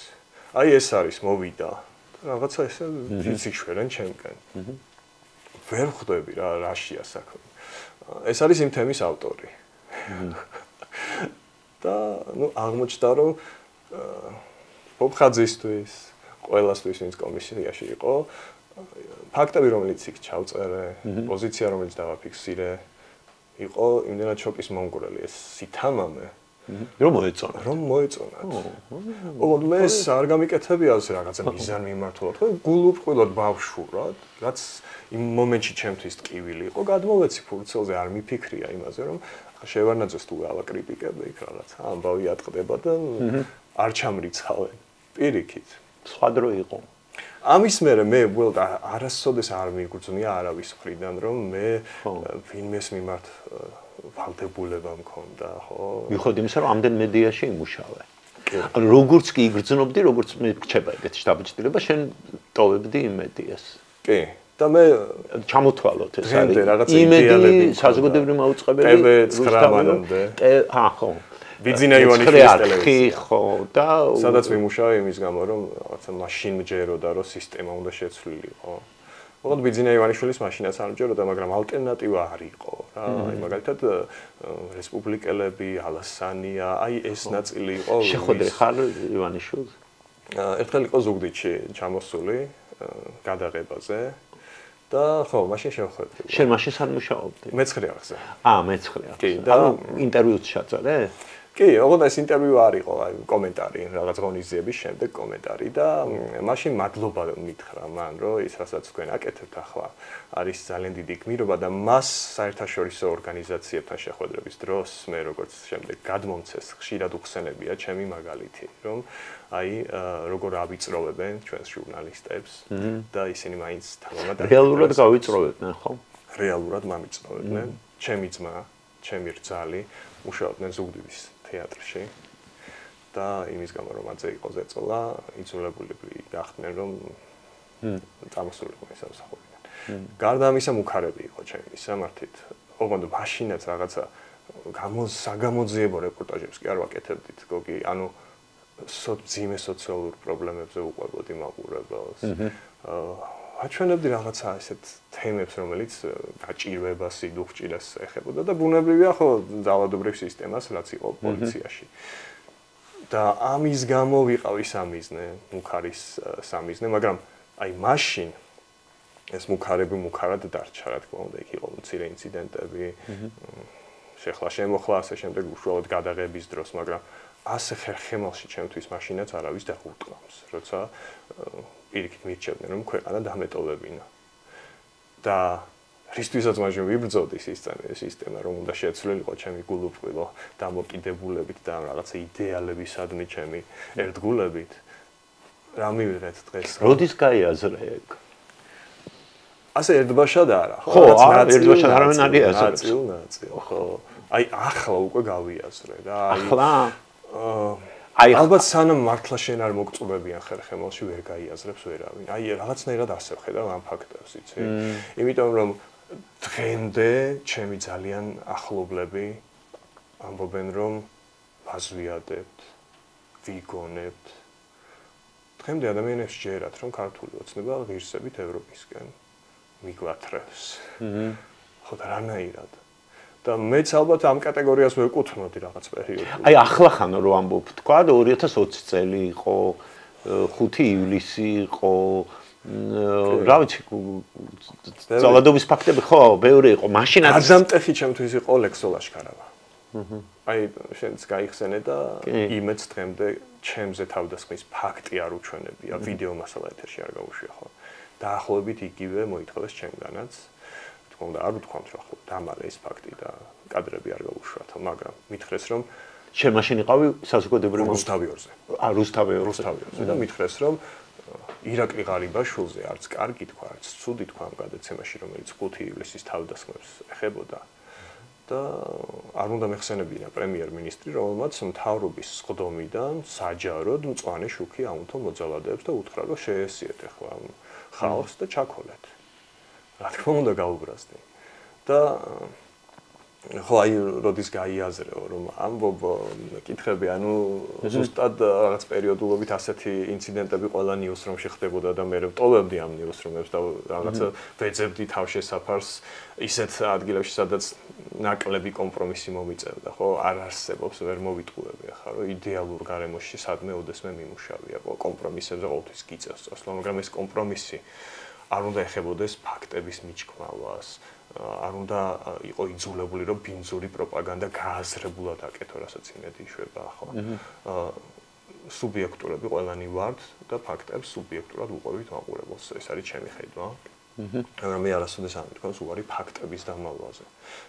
[SPEAKER 2] აი ეს არის მოვიდა რაღაცა ესე ფიზიშვერენ ჩემკენ ვერ ხვდები რა რაშია საქმე. ეს არის იმ თემის ავტორი. და ნუ აღმოჩნდა რომ ბობხაძისთვის, ყველასთვის ვინც კომისიაში იყო, ფაქტები რომელიც იქ ჩავწერე, პოზიცია რომელიც დავაფიქსირე, იყო იმდენად შოკის მომგვრელი ეს სითამამე
[SPEAKER 3] რომ მოეწონა.
[SPEAKER 2] ოღონდ მე არ გამიკეთებია ეს რაღაცა მიზან მიმართულად, ხო გულუბრყვილად ბავშვურად, რაც იმ მომენტში ჩემთვის ტკივილი იყო, გადმოვეცი ფურცელზე, არ მიფიქრია იმაზე, რომ შევარნაძეს თუ ავაკრიტიკებდი იქ რაღაცა, ამბავი ატყდება და არ ჩამრიცხავენ. პირიქით.
[SPEAKER 3] სხვა დრო იყო.
[SPEAKER 2] ამის მერე მე ველდა არასოდეს არ მიგრძნია არავის მხრიდან რომ მე ვინმეს მიმართ ვალდებულება მქონდა, ხო?
[SPEAKER 3] მიუხედავად იმისა, რომ ამდენ მედიაში იმუშავე. ანუ როგორც კი იგრძნობდი, როგორც მე რჩება ეგეთი შტაბ-ჭრილება, შენ ტოვებდი იმ მედიას.
[SPEAKER 2] კი. და მე
[SPEAKER 3] ჩამოთვალოთ ეს
[SPEAKER 2] დღემდე
[SPEAKER 3] არის.
[SPEAKER 2] რაღაცა იდეალები
[SPEAKER 3] იმედი საზოგადოებრივი მაუწყებელი.
[SPEAKER 2] TV9 მანამდე.
[SPEAKER 3] ხო.
[SPEAKER 2] ბიძინა ივანიშვილის
[SPEAKER 3] ტელევიზია. ხო, და
[SPEAKER 2] სადაც ვიმუშავე იმის გამო, რომ რაღაცა მაშინ მჯეროდა, რომ სისტემა უნდა შეცვლილიყო. ოღონდ ბიძინა ივანიშვილის მაშინაც არ მჯეროდა, მაგრამ ალტერნატივა არ იყო რა. აი მაგალითად რესპუბლიკელები, ალასანია, აი ეს ნაწილი იყო.
[SPEAKER 3] შეხვედრე ხარ ივანიშვილს?
[SPEAKER 2] ერთხელ იყო ზუგდიდში ჩამოსული გადაღებაზე. და ხო, მაშინ შევხვედრი.
[SPEAKER 3] შენ მაშინ სად მუშაობდი?
[SPEAKER 2] მე-9 აღზე.
[SPEAKER 3] მე-9 აღზე.
[SPEAKER 2] კი, და
[SPEAKER 3] ინტერვიუც ჩაწერე?
[SPEAKER 2] კი, ოღონდ ეს ინტერვიუ არ იყო, აი კომენტარი, რაღაც ღონისძიების შემდეგ კომენტარი და მაშინ მადლობა მითხრა მან, რომ ის რასაც თქვენ აკეთებთ ახლა არის ძალიან დიდი გმირობა და მას საერთაშორისო ორგანიზაციებთან შეხვედრების დროს მე როგორც შემდეგ გადმომცეს ხშირად უხსენებია ჩემი მაგალითი, რომ აი როგორ ავიწროვებენ ჩვენს ჟურნალისტებს და ისინი მაინც თამამად
[SPEAKER 3] რეალურად გავიწროვებდნენ, ხო?
[SPEAKER 2] რეალურად მამიწროვებდნენ. ჩემი ძმა, ჩემი რძალი მუშაობდნენ ზუგდიდის თეატრში და იმის გამო რომ აძე იყო ზეწოლა, იძულებულები გახდნენ რომ წამოსულიყვნენ სამსახურიდან. გარდა ამისა მუქარები იყო ჩემი სამართით. ოღონდ მაშინაც რაღაცა საგამოძიებო რეპორტაჟებს კი არ ვაკეთებდით, გოგი, ანუ ძიმე სოციალურ პრობლემებზე უყვებოდი მაყურებელს. აჩვენებდი რაღაცა ესეთ თემებს, რომელიც გაჭირვებას, სიდუხჭირას ეხებოდა და ბუნებრივია ხო ძალადობრივ სისტემას, რაც იყო პოლიციაში. და ამის გამო ვიყავი სამიზნე, მუქარის სამიზნე, მაგრამ აი მაშინ ეს მუქარები მუქარად დარჩა, რა თქმა უნდა, იქ იყო მცირე ინციდენტები, შეხლა შემოხლა, ასე შემდეგ უშუალოდ გადაღების დროს, მაგრამ ასე ხერხემალში ჩემთვის მაშინაც არავის დაღუტყავს, როცა პირიქით მირჩევდნენ რომ ქვეყანა დამეტოვებინა. და რისთვისაც მაშინ ვიბრძოდი სისტემა რომ უნდა შეცვლილიყო ჩემი გულუბრყვილო დამოკიდებულებით და რაღაცა იდეალებისადმი ჩემი ერთგულებით. რა მივიღეთ დღეს?
[SPEAKER 3] როდის გაიაზრე ეგ?
[SPEAKER 2] ასე ერთბაშად არა,
[SPEAKER 3] ხო? ხო, ერთბაშად არავინ არ იაზრებს.
[SPEAKER 2] ნაწილ, ხო. აი ახლა უკვე გავიაზრე და
[SPEAKER 3] ახლა
[SPEAKER 2] აი ალბათ სანამ მართლა შენ არ მოგწუბებიან ხერხემალში ვერ გაიაზრებს ვერავინ. აი რაღაცნაირად ასე ვხედავ ამ ფაქტებს, იცი? იმიტომ რომ დღემდე ჩემი ძალიან ახლობლები ამბობენ რომ ვაზვიადებთ, ვიგონებთ. დღემდე ადამიანებს ჯერათ რომ ქართული ოცნება ღირსებით ევროპისკენ მიგვათრევს. ხო და რანაირად? და მეც ალბათ ამ კატეგორიას ვეკუთვნოდი რაღაც პერიოდში.
[SPEAKER 3] აი ახლა ხანო რო ამბობ, თქვა 2020 წელი იყო, 5 ივლისი იყო, რა ვიცი, ძალადობის ფაქტები ხო, ბევრი იყო. მაშინაც
[SPEAKER 2] აზამტეხი ჩემთვის იყო ლექსო ლაშქარავა. აი შენც გაიხსენე და იმეც დღემდე ჩემზე თავდასხმის ფაქტი არ უჩვენებია, ვიდეო მასალა ეთერში არ გაუშვია ხო. დაახლოებით იგივე მოითხოვეს ჩემგანაც. უნდა არ ვთქვამთ რა ხო დამალე ეს ფაქტი და კადრები არ გაუშვათ, მაგრამ მითხრეს რომ
[SPEAKER 3] შენ მაშინ იყავი საზოგადოებრივ
[SPEAKER 2] რუსთავიორზე. რუსთავიორზე და მითხრეს რომ ირაკლი ღარიბაშვილზე არც კარგი თქვა, არც ცუდი თქვა ამ გადაცემაში, რომელიც 5 ივლისის თავდასხმებს ეხებოდა და არ უნდა მეხსენებინა პრემიერ-მინისტრი, რომელმაც მთავრობის სხდომიდან საჯაროდ მწვანე შუქი აუნთო მოძალადეებს და უთხრა რომ შეესიეთ ახლა ხალხს და ჩაქოლეთ. რა თქმა უნდა გაუბრაზდი. და ხო აი როდის გაიაზრეო რომ ამბობ კითხები ანუ ზუსტად რაღაც პერიოდულობით ასეთი ინციდენტები ყველა ნიუსრომში ხდებოდა და მე ვტოვებდი ამ ნიუსრომებს და რაღაცა ვეძებდი თავშესაფარს ისეთ ადგილებში სადაც ნაკლები კომპრომისი მომიწევდა ხო არ არსებობს ვერ მოვიტყუები ახლა რომ იდეალურ გარემოში სადმე ოდესმე მიმუშავია კომპრომისებზე ყოველთვის გიწევს წასვლა მაგრამ ეს კომპრომისი არ უნდა ეხებოდეს ფაქტების მიჭკმავას არ უნდა იყო იძულებული რომ ბინძური პროპაგანდა გააზრებულად აკეთო რასაც იმედი იშვება ხო სუბიექტურები ყველანი ვართ და ფაქტებს სუბიექტურად უყურებთ მაყურებელს ეს არის ჩემი ხედვა მაგრამ მე არასოდეს არ მithქვავს უარი ფაქტების დამალვაზე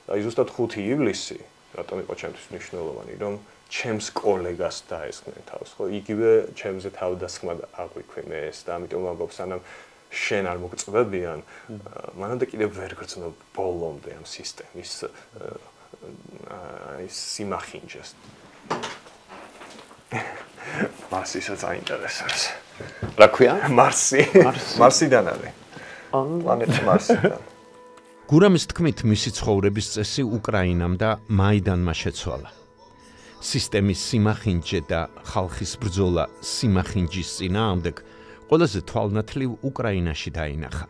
[SPEAKER 2] და აი ზუსტად 5 ივლისი რატომ იყო ჩემთვის მნიშვნელოვანი რომ ჩემს კოლეგას დაესხნენ თავს ხო იგივე ჩემზე თავდასხმა აღვიქვინე ეს და ამიტომ ამბობ სანამ შენ არ მოგწვევიან მანამდე კიდევ ვერ გრძნობ ბოლომდე ამ სისტემის აი სიმახინჯეს მარსისაც აინტერესებს
[SPEAKER 3] რა ქვია
[SPEAKER 2] მარსიდან არის პლანეტა მარსიდან
[SPEAKER 1] გურამის თქმით მისი ცხოვრების წესი უკრაინამ და მაიდანმა შეცვალა სისტემის სიმახინჯე და ხალხის ბრძოლა სიმახინჯის წინააღმდეგ ყველაზე თვალნათლივ უკრაინაში დაინახა.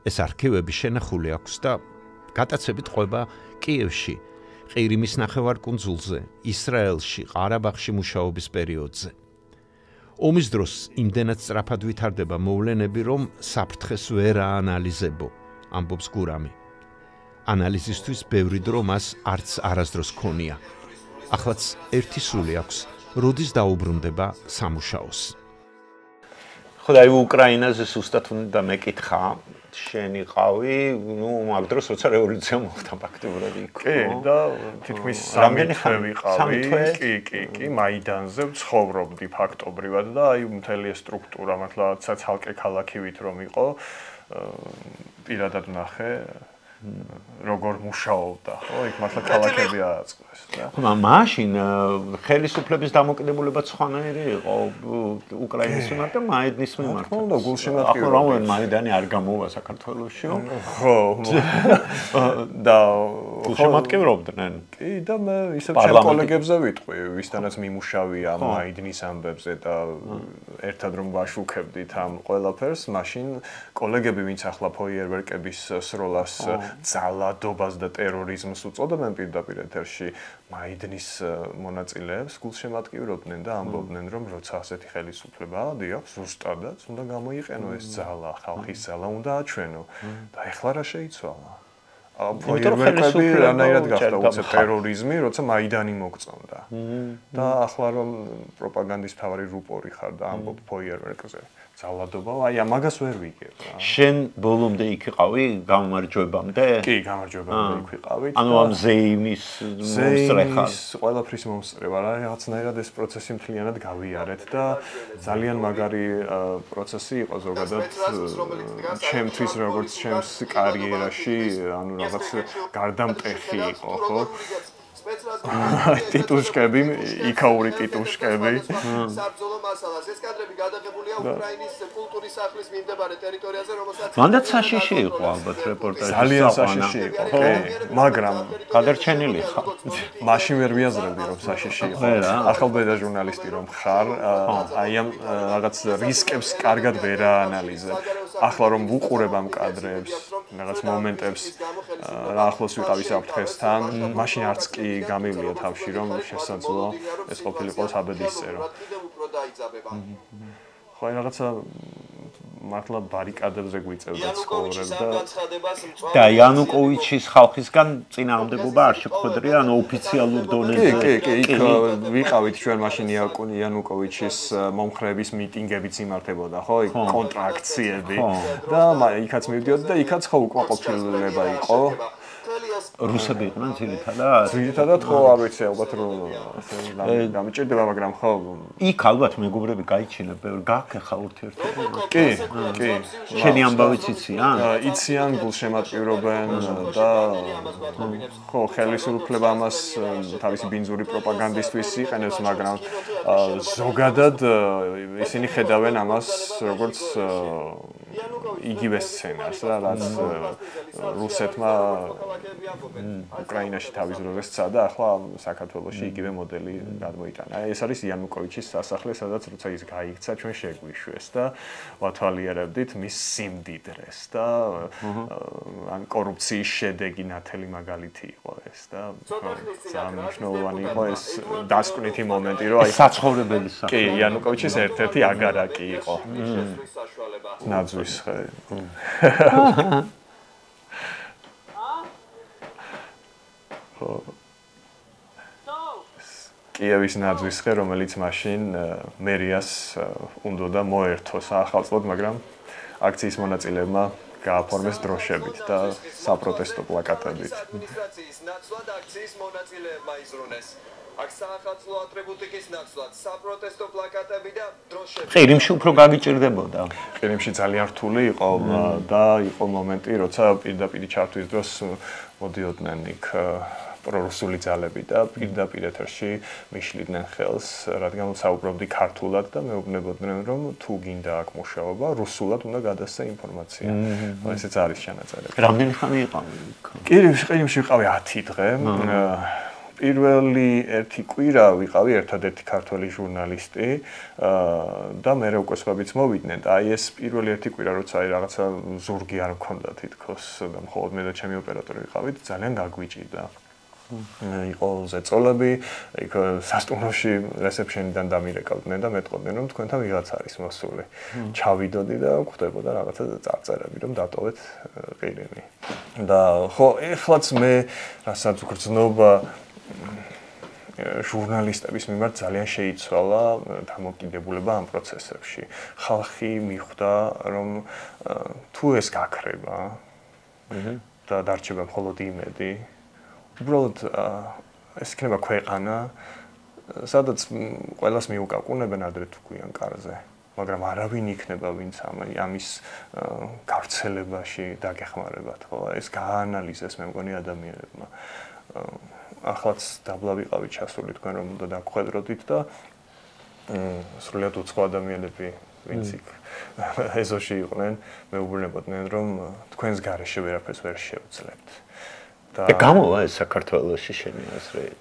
[SPEAKER 1] ეს არქივები შენახული აქვს და გატაცებით ყვება კიევში, ყირიმის ნახევარკუნძულზე, ისრაელში, ყარაბაღში მუშაობის პერიოდზე. ომის დროს იმდენად სწრაფად ვითარდება მოვლენები, რომ საფრთხეს ვერ აანალიზებო, ამბობს გურამი. ანალიზისთვის ბევრი დრო მას არც არასდროს ქონია. ახლაც ერთი სული აქვს, როდის დაუბრუნდება სამუშაოს.
[SPEAKER 3] ხო და უკრაინაზე ზუსტად უნდა მეკითხა შენ იყავი ნუ მაგ დროს როცა რევოლუცია მოხდა ფაქტობრივად იქ
[SPEAKER 2] კი და თითქმის 3 თვე ვიყავი კი მაიდანზე ვცხოვრობდი ფაქტობრივად და აი მთელი ეს სტრუქტურა მართლაც ცალკე ქალაქივით რომ იყო პირადად ნახე როგორ მუშაობდა ხო იქ მართლა ქალაქები აწყდეს და
[SPEAKER 3] ხო მაშინ ხელისუფლების დამოკიდებულება სხვანაირი იყო უკრაინის მიმართ და მაიდნის მიმართ
[SPEAKER 2] ხო და გულშემატკივრობა
[SPEAKER 3] ახლა რომ მაიდანი არ გამოვა საქართველოში
[SPEAKER 2] ხო და
[SPEAKER 3] გულშემატკივრობდნენ
[SPEAKER 2] კი და მე ისევ ჩემ კოლეგებზე ვიტყვი ვისთანაც მიმუშავია მაიდნის ამბებზე და ერთად რომ ვაშუქებდით ამ ყველაფერს მაშინ კოლეგები ვინც ახლა ფოიერვერკების სროლას ძალადობას და ტერორიზმს უწოდებენ პირდაპირ ეთერში მაიდნის მონაწილეებს გულშემატკივრობდნენ და ამბობდნენ რომ როცა ასეთი ხელისუფლება დიახ ზუსტადაც უნდა გამოიყენო ეს ძალა ხალხის ძალა უნდა აჩვენო და ეხლა რა შეიცვალა ფოიერვერკები რანაირად გახდა უცებ ტერორიზმი როცა მაიდანი მოგწონდა და ახლა რომ პროპაგანდის მთავარი რუპორი ხარ და ამბობ ფოიერვერკზე ძალადობა აი ამაგას ვერ ვიგებ რა
[SPEAKER 3] შენ ბოლომდე იქ იყავი გამარჯვებამდე
[SPEAKER 2] კი გამარჯვებამდე იქ ვიყავით
[SPEAKER 3] ანუ ამ ზეიმის მოსწრეხა
[SPEAKER 2] ყველაფრის მომსწრება რა რაღაცნაირად ეს პროცესი მთლიანად გავიარეთ და ძალიან მაგარი პროცესი იყო ზოგადად ჩემთვის როგორც ჩემს კარიერაში ანუ რაღაც გარდამტეხი იყო ხო ტიტუშკები, იქაური ტიტუშკები.
[SPEAKER 4] საბრძოლო მასალას ეს კადრები გადაღებულია უკრაინის კულტურის სახლის მიმდებარე ტერიტორიაზე, რომელსაც
[SPEAKER 3] მანდაც საშიში იყო ალბათ რეპორტაჟი.
[SPEAKER 2] ძალიან საშიში იყო, კი, მაგრამ
[SPEAKER 3] გადარჩენილი ხარ.
[SPEAKER 2] მაშინ ვერ ვიაზრებდი რომ საშიში იყო. ახალბედა ჟურნალისტი რომ ხარ, აი ამ რაღაც რისკებს კარგად ვერ აანალიზებ. ახლა რომ ვუყურებ ამ კადრებს, რაღაც მომენტებს, რა ახლოს ვიყავი საფრთხესთან, მაშინ არც კი გამივია თავში რომ შესაძლოა ეს ყოფილიყო საბედისწერო. ხო აი რაღაცა მართლა ბარიკადებზე გვიწევდა ცხოვრება
[SPEAKER 3] და იანუკოვიჩის ხალხისგან წინააღმდეგობა არ შეხვედრია ანუ ოფიციალურ დონეზე
[SPEAKER 2] კი იქ ვიყავით ჩვენ მაშინ იანუკოვიჩის მომხრეების მიტინგებიც იმართებოდა ხო იქ კონტრაქციები და იქაც მივდიოდი და იქაც ხო უკმაყოფილება იყო
[SPEAKER 3] რუსები იყვნენ ძირითადად?
[SPEAKER 2] ძირითადად ხო არ ვიცი ალბათ რომ დამჭირდება მაგრამ ხო
[SPEAKER 3] იქ ალბათ მეგობრები გაიჩინა ბევრი გაქეხა ურთიერთობა
[SPEAKER 2] კი
[SPEAKER 3] შენი ამბავიც იციან?
[SPEAKER 2] იციან გულშემატკივრობენ და ხო ხელისუფლება ამას თავისი ბინძური პროპაგანდისთვის იყენებს მაგრამ ზოგადად ისინი ხედავენ ამას როგორც იგივე სცენას რა, რაც რუსეთმა უკრაინაში თავის დროზე სცადა, ახლა საქართველოში იგივე მოდელი გადმოიტანა. ეს არის იანუკოვიჩის სასახლე, სადაც როცა ის გაიქცა, ჩვენ შეგვიშვეს და ვათვალიერებდით მის სიმდიდრეს და ან კორუფციის შედეგი ნათელი მაგალითი იყო ეს და ძალიან მნიშვნელოვანი იყო ეს დასკვნითი მომენტი, რომ აი
[SPEAKER 3] საცხოვრებელი სახე.
[SPEAKER 2] კი, იანუკოვიჩის ერთ-ერთი აგარაკი იყო. ნაძვის ხე. კიევის ნაძვის ხე, რომელიც მაშინ მერიას უნდა მოერთოს ახალწლად, მაგრამ აქციის მონაწილეებმა გააფორმეს დროშებით და საპროტესტო პლაკატებით.
[SPEAKER 4] ადმინისტრაციის ნაცვლად აქციის მონაწილეებმა იზრუნეს. აქ საახალწლო ატრიბუტიკის ნაცვლად საპროტესტო პლაკატები და დროშები.
[SPEAKER 3] ყირიმში უფრო გაგიჭირდებოდა.
[SPEAKER 2] ყირიმში ძალიან რთული იყო და იყო მომენტი, როცა პირდაპირ ჩართვის დროს მოდიოდნენ იქ პრორუსული ძალები და პირდაპირ ეთერში მიშლიდნენ ხელს, რადგან საუბრობდი ქართულად და მეუბნებოდნენ, რომ თუ გინდა აქ მუშაობა, რუსულად უნდა გადასცა ინფორმაცია. ესეც არის ჩანაწერები.
[SPEAKER 3] რამდენი ხანი იყავი?
[SPEAKER 2] ყირიმში ვიყავი 10 დღე. პირველი ერთი კვირა ვიყავი ერთადერთი ქართველი ჟურნალისტი და მე უკვე სხვაებიც მოვიდნენ და აი ეს პირველი ერთი კვირა როცა აი რაღაცა ზურგი არ მქონდა თითქოს და მხოლოდ მე და ჩემი ოპერატორი ვიყავით ძალიან გაგვიჭირდა. იყო ზეწოლები, იქ სასტუმროში რესეფშენიდან დამირეკავდნენ და მეტყოდნენ რომ თქვენთან ვიღაც არის მოსული. ჩავიდოდი და გვხვდებოდა რაღაცა წარწერები რომ დატოვეთ ყირიმი. და ხო, ეხლაც მე რასაც გრძნობა ჟურნალისტების მიმართ ძალიან შეიცვალა დამოკიდებულება ამ პროცესებში. ხალხი მიხვდა, რომ თუ ეს გაქრება და დარჩება მხოლოდ იმედი, უბრალოდ ეს იქნება ქვეყანა, სადაც ყველას მიუკაკუნებენ ადრე თუ გვიან კარზე, მაგრამ არავინ იქნება, ვინც ამის გავრცელებაში დაგეხმარებათ, ხო? ეს გააანალიზეს მე მგონი ადამიანებმა. ახლაც დაბლა ვიყავით ჩასული თქვენ რომ უნდა დაგხვედროდით და სრულიად უცხო ადამიანები ვინც იქ ეზოში იყვნენ მეუბნებოდნენ რომ თქვენს გარეშე ვერაფერს ვერ შევძლებთ
[SPEAKER 3] და გამოვა ეს საქართველოში შენი აზრით?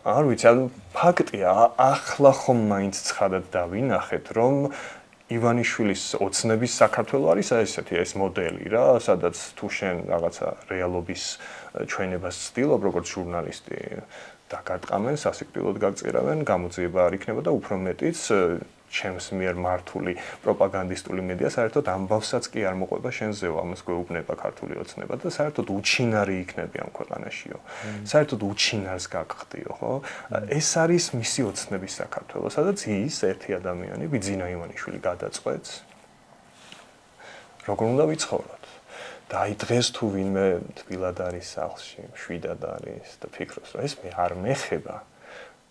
[SPEAKER 2] არ ვიცი, ფაქტია, ახლა ხომ მაინც ცხადად დავინახეთ რომ ივანიშვილის ოცნების საქართველო არის ესეთი ეს მოდელი რა, სადაც თუ შენ რაღაცა რეალობის ჩვენებას ცდილობ როგორც ჟურნალისტი დაგარტყამენ, სასიკვდილოდ გაგწირავენ, გამოძიება არ იქნება და უფრო მეტიც ჩემს მიერ მართული პროპაგანდისტული მედია საერთოდ ამბავსაც კი არ მოყვება შენზეო, ამას გვეუბნება ქართული ოცნება და საერთოდ უჩინარი იქნები ამ ქვეყანაშიო. საერთოდ უჩინარს გაგხდიო, ხო? ეს არის მისი ოცნების საქართველო, სადაც ის ერთი ადამიანი, ბიძინა ივანიშვილი გადაწყვეტს, როგორ უნდა ვიცხოვროთ. და აი დღეს თუ ვინმე თბილად არის სახლში, მშვიდად არის და ფიქრობს, რომ ეს მე არ მეხება.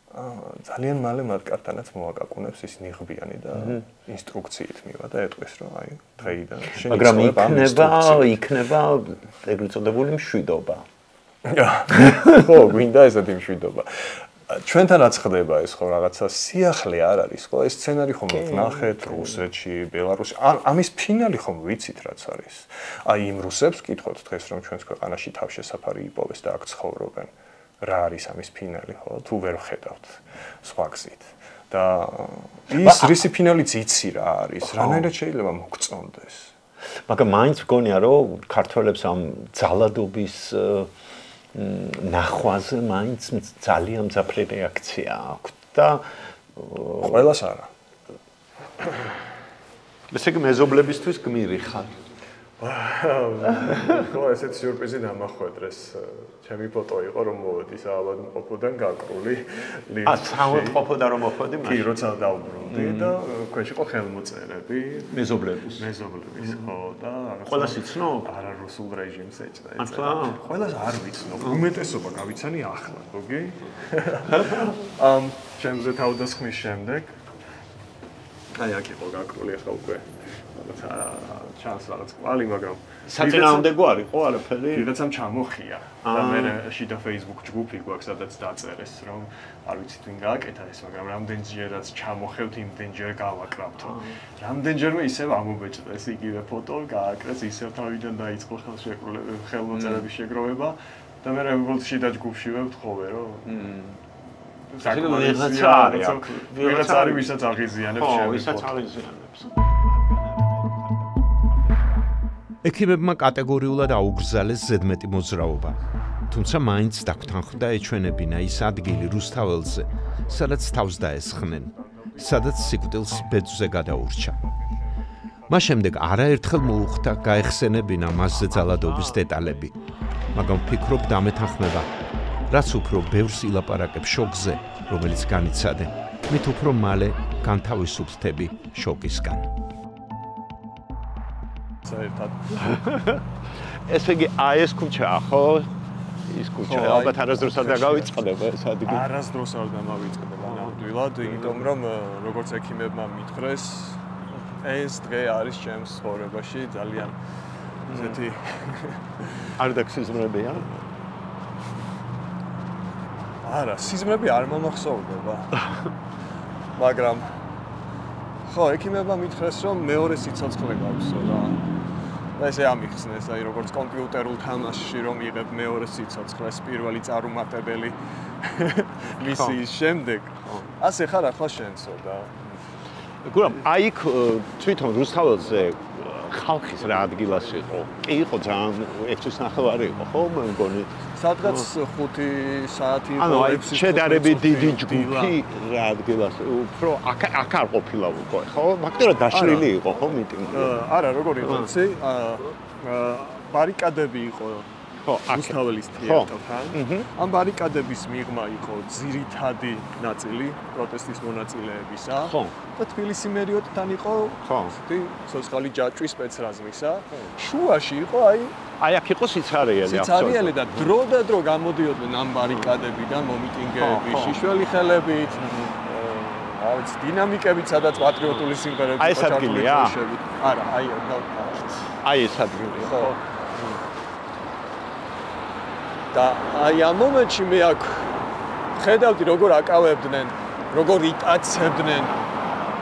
[SPEAKER 2] ძალიან მალე მათ კარტანაც მოაკაკუნებს ის ნიღბიანი და ინსტრუქციით მივა და ეტყვის რომ აი დღეიდან შენ
[SPEAKER 3] მაგრამ იქნება ეგრეთ წოდებული მშვიდობა.
[SPEAKER 2] ხო, გვინდა ესეთი მშვიდობა. ჩვენთან რაც ხდება ეს ხო რაღაცა სიახლე არ არის ხო ეს სცენარი ხომ ვნახეთ რუსეთში, ბელარუსში. ამის ფინალი ხომ ვიცით რაც არის. აი იმ რუსებს კითხოთ დღეს რომ ჩვენს ქვეყანაში თავშესაფარი იპოვეს და აქ ცხოვრობენ. რა არის ამის ფინალი ხო თუ ვერ ხედავთ სხვა გზით და ის რისი ფინალიც იცი რა არის რანაირად შეიძლება მოგწონდეს
[SPEAKER 3] მაგრამ მაინც მგონია რომ ქართველებს ამ ძალადობის ნახვაზე მაინც ძალიან მძაფრი რეაქცია აქვს და
[SPEAKER 2] ყველას არა
[SPEAKER 3] ესე იგი მეზობლებისთვის გმირი ხარ
[SPEAKER 2] ხო, ესეც სიურპრიზი დამახვედრეს. ჩემი ფოტო იყო რომ მოვედი საავადმყოფოდან გაკრული ლიფტში.
[SPEAKER 3] საავადმყოფოდან რომ მოვედი მაშინ.
[SPEAKER 2] კი, როცა დავბრუნდი და ქვეშ იყო ხელმოწერები
[SPEAKER 3] მეზობლების,
[SPEAKER 2] ხო და
[SPEAKER 3] ყველას იცნობ?
[SPEAKER 2] არა რუსულ რეჟიმს ეჭდა.
[SPEAKER 3] ახლა
[SPEAKER 2] ყველას არ ვიცნობ. უმეტესობა გავიცანი ახლა, გოგი? ჩემზე თავდასხმის შემდეგ აი აქ იყო გაკრული ახლა უკვე ჩანს რაღაც კვალი, მაგრამ
[SPEAKER 3] საწინააღმდეგო არისო არაფერი.
[SPEAKER 2] ვიღაცამ ჩამოხია და მე შიდა Facebook ჯგუფი გვაქვს, სადაც დაწერეს, რომ არ ვიცით ვინ გააკეთა ეს, მაგრამ რამდენჯერაც ჩამოხევთ, იმდენჯერ გავაკრავთო. რამდენჯერმე ისევ ამობეჭდეს იგივე ფოტო, გააკრეს, ისევ თავიდან დაიწყო ხელმოწერების შეგროვება და მე უბრალოდ შიდა ჯგუფში ვთხოვე, რომ ვიღაც არის, ვისაც აღიზიანებს
[SPEAKER 3] ჩემს ვისაც აღიზიანებს.
[SPEAKER 1] ექიმებმა კატეგორიულად აუგრძალეს ზედმეტი მოძრაობა, თუმცა მაინც დაგთანხმდა ეჩვენებინა ის ადგილი რუსთაველზე, სადაც თავს დაესხნენ, სადაც სიკვდილს ბეწვზე გადაურჩა. მას შემდეგ არაერთხელ მოუხდა გაეხსენებინა მასზე ძალადობის დეტალები, მაგრამ ვფიქრობ დამეთანხმება, რაც უფრო ბევრს ილაპარაკებს შოკზე, რომელიც განიცადე, მით უფრო მალე განთავისუფლდები შოკისგან.
[SPEAKER 3] ესე იგი ეს ქუჩაა, ხო? ის ქუჩა, ალბათ არასდროს არ დაგავიწყდება ეს ადგილი.
[SPEAKER 2] არასდროს არ დამავიწყდება ნამდვილად, იმიტომ რომ როგორც ექიმებმა მითხრეს, ეს დღე არის ჩემს ცხოვრებაში ძალიან ესეთი
[SPEAKER 3] არ დაგსიზმრებია?
[SPEAKER 2] არა, სიზმრები არ მომახსოვრდება. მაგრამ ხო, ექიმებმა მითხრეს, რომ მეორე სიცოცხლე გავსო და ესე ამიხსნეს, აი როგორც კომპიუტერულ თამაშში რომ იღებ მეორე სიცოცხლეს, პირველი წარუმატებელი მისიის შემდეგ. ასე ხარ ახლა შენცო და
[SPEAKER 3] გურამ, აი იქ თვითონ რუსთაველზე ხალხის რა ადგილას იყო? კი იყო ძალიან 6 თვის ნახევარი იყო, ხო? მე მგონი
[SPEAKER 2] სადღაც 5 საათი იყო.
[SPEAKER 3] ანუ აი შედარებით დიდი ჯგუფი რა ადგილას, უფრო აქ არ ყოფილა უკვე, ხო? მაგდერა დაშლილი იყო, ხო, მიტინგი?
[SPEAKER 2] არა, როგორი იყო, იცი? ბარიკადები იყო. ხო, რუსთაველის თეატრთან. ამ ბარიკადების მიღმა იყო ძირითადი ნაწილი პროტესტის მონაწილეებისა.
[SPEAKER 3] ხო.
[SPEAKER 2] და თბილისი მერიოტთან იყო ესეთი სოციალური ჯაჭვის სპეცრაზმისა. შუაში იყო
[SPEAKER 3] აი აქ იყო სიცარიელი
[SPEAKER 2] სიცარიელი და დრო და დრო გამოდიოდნენ ამ ბარიკადებიდან მომიტინგეები, შიშველი ხელებით, აიც დინამიკებით, სადაც პატრიოტული სიმღერები
[SPEAKER 3] აი ეს ადგილია?
[SPEAKER 2] არა,
[SPEAKER 3] აი ეს ადგილი
[SPEAKER 2] ხო. და აი ამ მომენტში მე აქ ხედავდი როგორ აკავებდნენ, როგორ იტაცებდნენ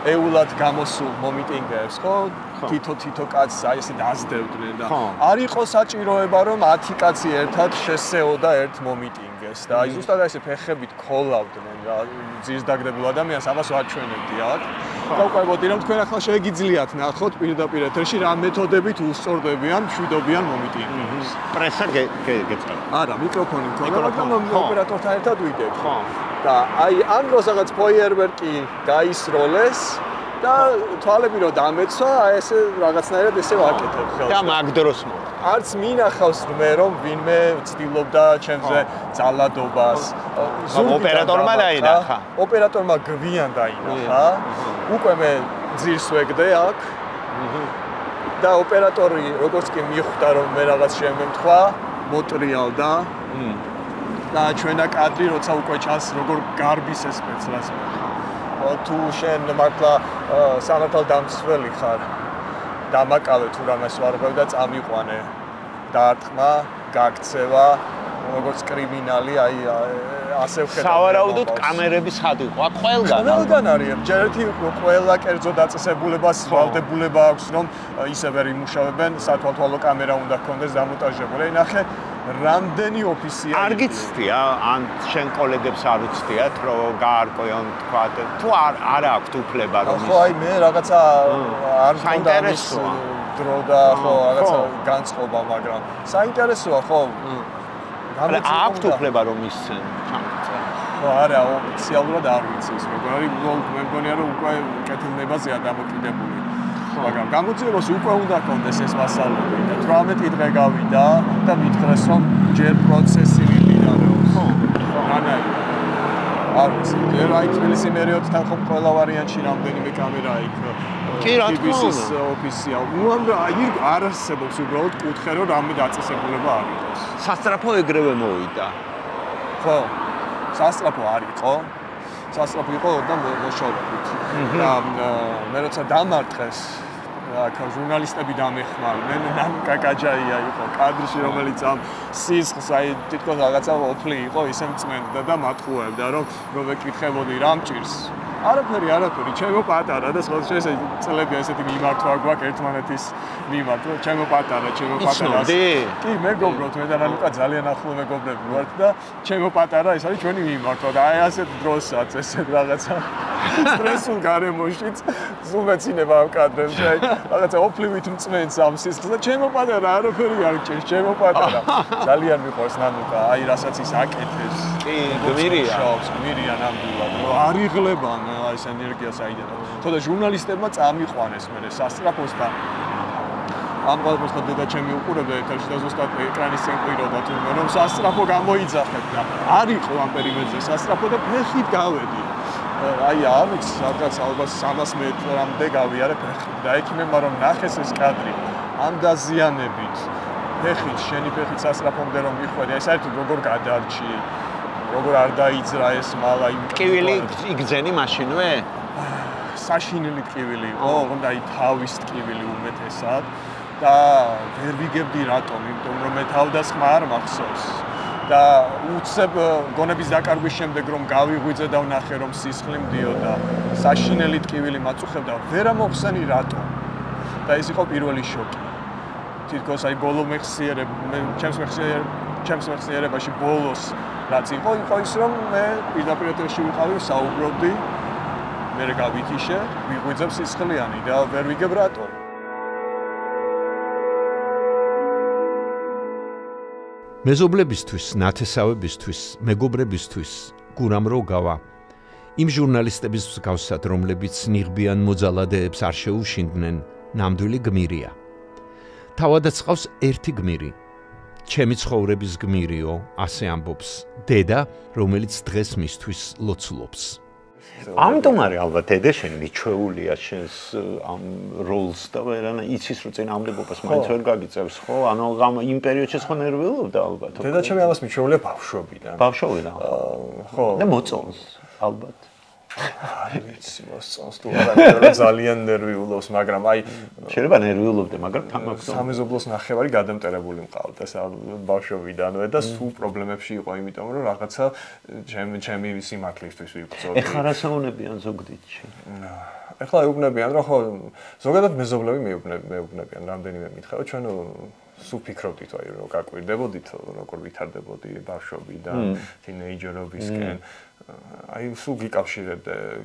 [SPEAKER 2] ეულად გამოსულ მომიტინგეებს, ხო? თითო კაცს აი ესე დაძდევდნენ და არ იყო საჭიროება რომ 10 კაცი ერთად შესეოდა ერთ მომიტინგეს და აი ზუსტად ესე ფეხებით ქოლავდნენ რა ძირს დაგდებულ ადამიანს ამას ვაჩვენებდი აქ. გავყვებოდი რომ თქვენ ახლა შეგიძლიათ ნახოთ პირდაპირ ეთერში რა მეთოდებით უსწორდებიან, მშვიდობიან მომიტინგებს.
[SPEAKER 3] პრესა გეწყება.
[SPEAKER 2] არა, მიკროფონი მქონდა, მაგრამ ოპერატორთან ერთად ვიდექ. ხო. და აი ამ დროს რაღაც ფოიერვერკი გაისროლეს და თვალები რო დამეცვა, აი ესე რაღაცნაირად ესე ვაკეთებ ხელს.
[SPEAKER 3] და მაგ დროს
[SPEAKER 2] არც მინახავს მე რომ ვინმე ვცდილობდა ჩემზე ძალადობას.
[SPEAKER 3] ოპერატორმა დაინახა.
[SPEAKER 2] ოპერატორმა გვიან დაინახა. უკვე მე ძირს ვეგდე აქ. და ოპერატორი როგორც კი მიხვდა რომ მე რაღაც შემემთხვა, მოტრიალდა. და ჩვენა კადრი როცა უკვე ჩანს როგორ გარბის ეს სპეცრაზმი. თუ შენ მართლა სამართალდამცველი ხარ, დამაკავე თუ რამეს ვარღვევ და წამიყვანე. დაარტყმა, გაქცევა, როგორც კრიმინალი, აი ასე ვხედავ.
[SPEAKER 3] სავარაუდოდ კამერები სად იყო? აქ ყველგან.
[SPEAKER 2] ყველგან არის. ჯერ ერთი ყველა კერძო დაწესებულებას ვალდებულება აქვს, რომ ისე ვერ იმუშავებენ, სათვალთვალო კამერა უნდა ჰქონდეს დამონტაჟებული. აი ნახე რამდენი ოფისია
[SPEAKER 3] არ გიცდია ან შენ კოლეგებს არ უცდიათ რომ გაარკვიონ თქვა თუ არ აქვთ უფლება რომ
[SPEAKER 2] ხო აი მე რაღაცა არ მქონდა ამის დრო და ხო რაღაცა განწყობა მაგრამ საინტერესოა ხო
[SPEAKER 3] აქვთ უფლება რომ ისცენ
[SPEAKER 2] ხო არა ოფიციალურად არ ვიცი ის როგორ არის მე მგონია რომ უკვე კეთილნებაზეა დამოკიდებული მაგრამ გამოძიებას უკვე უნდა კონდეს ეს მასალები და 18 დღე გავიდა და მითხრეს რომ ჯერ პროცესი მიმდინარეობს. ხო, რანაირად. არ ვიცი, ჯერ აი თბილისი მერიოტთან ხომ ყველა ვარიანტში რამდენიმე კამერა იქ.
[SPEAKER 3] კი რა თქმა უნდა.
[SPEAKER 2] ოფიციალ. უამრავ აი არ არსებობს უბრალოდ კუთხე რომ რამე დაწესებულება არ იყოს.
[SPEAKER 3] სასტრაფო ეგრევე მოვიდა.
[SPEAKER 2] ხო. სასტრაფო არ იყო.
[SPEAKER 4] სასწრაფო იყო ოდნავ მოშორებით. და მე როცა დამარტყეს აქ ჟურნალისტები დამეხმარნენ, ნანკა კაჯაია იყო კადრში, რომელიც ამ სისხლს აი თვითონ რაღაცა ოფლი იყო, ისე მწმენდა და მათხოვებდა, რომ ვეკითხებოდი რა მჭირს. არაფერი, ჩემო პატარა და სხვა ესე წლები ესეთი მიმართვა გვაქვს ერთმანეთის მიმართ, ჩემო პატარა. კი, მეგობროთ, მე და ნანუკა ძალიან ახლო მეგობრები ვართ და ჩემო პატარა ეს არის ჩვენი მიმართვა და აი ასეთ დროსაც ესეთ რაღაცა სტრესულ გარემოშიც ზუმეცინება ამ კადრებს, აი რაღაცა ოფლივით მწმენს ამ სისხლს და ჩემო პატარა არაფერი არ გჭირს, ჩემო პატარა. ძალიან მიყვარს ნანუკა, აი რასაც ის აკეთებს.
[SPEAKER 3] კი,
[SPEAKER 4] გმირია ნამდვილად, რომ არ იღლებან ეს ენერგია საიდან. თორე ჟურნალისტებმა წამიყვანეს მე სასწრაფოსთან. ამ ყველაფერს ხო დედა ჩემი უყურებდა ეთერში და ზუსტად ეკრანის წინ ყვიროდა თუმცა რომ სასწრაფო გამოიძახეთ და არ იყო ამ პერიმეტრზე სასწრაფო და ფეხით გავედი. აი ამით სადღაც ალბათ 300 მეტრამდე გავიარე ფეხით და ექიმებმა რომ ნახეს ეს კადრი ამ დაზიანებით ფეხით შენი ფეხით სასწრაფომდე რომ მიხვედი აი საერთოდ როგორ გადარჩი როგორ არ დაიძრა ეს მალა იმ
[SPEAKER 3] ტკივილი იგძენი მაშინვე
[SPEAKER 4] საშინელი ტკივილი იყო უნდა აი თავის ტკივილი უმეტესად და ვერ ვიგებდი რატომ იმიტომ რომ მე თავდასხმა არ მახსოვს და უცებ გონების დაკარგვის შემდეგ რომ გავიღვიძე და ვნახე რომ სისხლი მდიოდა საშინელი ტკივილი მაწუხებდა ვერ ამოხსენი რატომ და ეს იყო პირველი შოკი თითქოს აი ბოლო ჩემს მეხსიერებაში ბოლოს რაც იყო ის რომ მე პირდაპირ ეთერში ვიყავი საუბრობდი მე გავიქიშე ვიღვიძებ სისხლიანი და ვერ ვიგებ რატომ
[SPEAKER 1] მეზობლებისთვის, ნათესავებისთვის, მეგობრებისთვის გურამ როგავა იმ ჟურნალისტების მსგავსად, რომლებიც ნიღბიან მოძალადეებს არ შეუშინდნენ, ნამდვილი გმირია. თავადაც ყავს ერთი გმირი. ჩემი ცხოვრების გმირიო, ასე ამბობს დედა, რომელიც დღეს მისთვის ლოცულობს.
[SPEAKER 3] ამდომარი ალბათ დედა შენ მიჩვეულია შენს ამ როლს და ვერანა იცის რომ წინააღმდეგობას მაინც ვერ გაგიწევს ხო? ანუ იმ პერიოდშიც ხო ნერვიულობდა ალბათ.
[SPEAKER 4] დედა ჩემი ამას მიჩვეულია ბავშვობიდან.
[SPEAKER 3] ხო. და მოწონს ალბათ.
[SPEAKER 4] არ ვიცი, მოსწონს თუ არა, ძალიან ნერვიულობს, მაგრამ აი
[SPEAKER 3] შეიძლება ნერვიულობდე, მაგრამ თამაკს
[SPEAKER 4] სამეზობლოს ნახევარი გადამტერებული მყავდა ბავშვობიდანვე და სულ პრობლემებში იყო, იმიტომ რომ რაღაცა ჩემი სიმართლისთვის ვიბრძოდი.
[SPEAKER 3] ეხლა რა საუნებიან ზოგდიდში?
[SPEAKER 4] ეხლა ეუბნებიან, რომ ხო ზოგადად მეზობლები მეუბნებიან, რამდენიმე მითხარ, ჩვენ სულ ფიქრობდით, აი რომ გაკვირდებოდით, როგორ ვითარდებოდი ბავშვობიდან, თინეიჯერობისკენ. აი სულ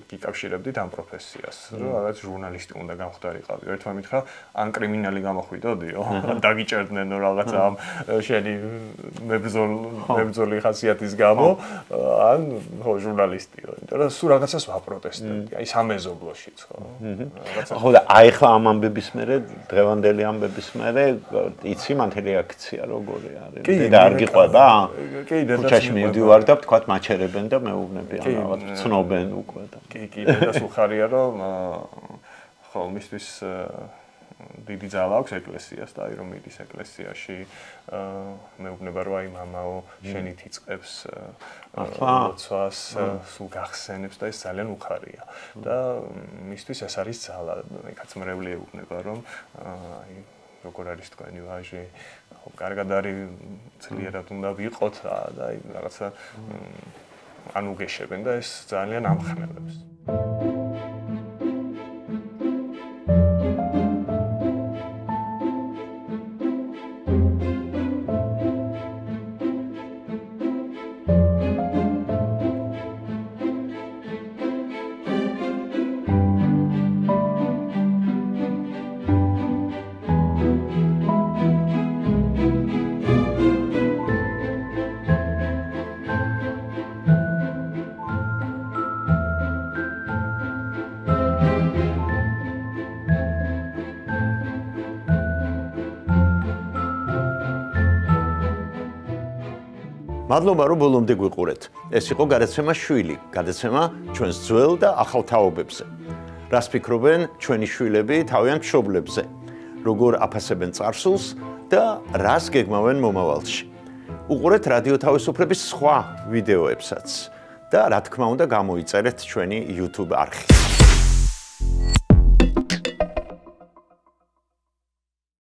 [SPEAKER 4] გიკავშირებდით ამ პროფესიას, რომ რაღაც ჟურნალისტი უნდა გამხდარიყავი. ერთმა მითხრა, ან კრიმინალი გამოხვიდოდიო, დაგიჭერდნენ რაღაცა ამ შენი მებრძოლი ხასიათის გამო, ან ხო ჟურნალისტიო. იმიტომ რომ სულ რაღაცას ვაპროტესტებდი, აი სამეზობლოშიც ხო.
[SPEAKER 3] ხო და აი ხა ამ ამბების მერე, დღევანდელი ამბების მერე, იცი მათი რეაქცია როგორი არის? და არ გიყვება?
[SPEAKER 4] კი,
[SPEAKER 3] ქუჩაში მივდივარ და ვთქვათ მაჩერებენ და მე რაღაც ცნობენ უკვე და
[SPEAKER 4] კი და სულხარია რომ ხო მისთვის დიდი ძალა აქვს ეკლესიას და აი რომ მიდის ეკლესიაში მეუბნება რომ აი მამაო შენი თიწყებს ლოცვას სულ გახსენებს და ეს ძალიან უხარია და მისთვის ეს არის ძალა კაცმრევლი ეუბნება რომ აი როგორ არის თქვენი ვაჟი ხო კარგად არის ძლიერად უნდა ვიყოთ და აი რაღაცა ან უგეშებენ და ეს ძალიან ამხნელებს.
[SPEAKER 3] მადლობა რომ ბოლომდე გვიყურეთ. ეს იყო გადაცემა შვილი, გადაცემა ჩვენს ძველ და ახალ თაობებზე. რას ფიქრობენ ჩვენი შვილები თავიანთ მშობლებზე? როგორ აფასებენ წარსულს და რას გეგმავენ მომავალში? უყურეთ რადიო თავისუფლების სხვა ვიდეოებსაც და რა თქმა უნდა გამოიწერეთ ჩვენი YouTube არხი.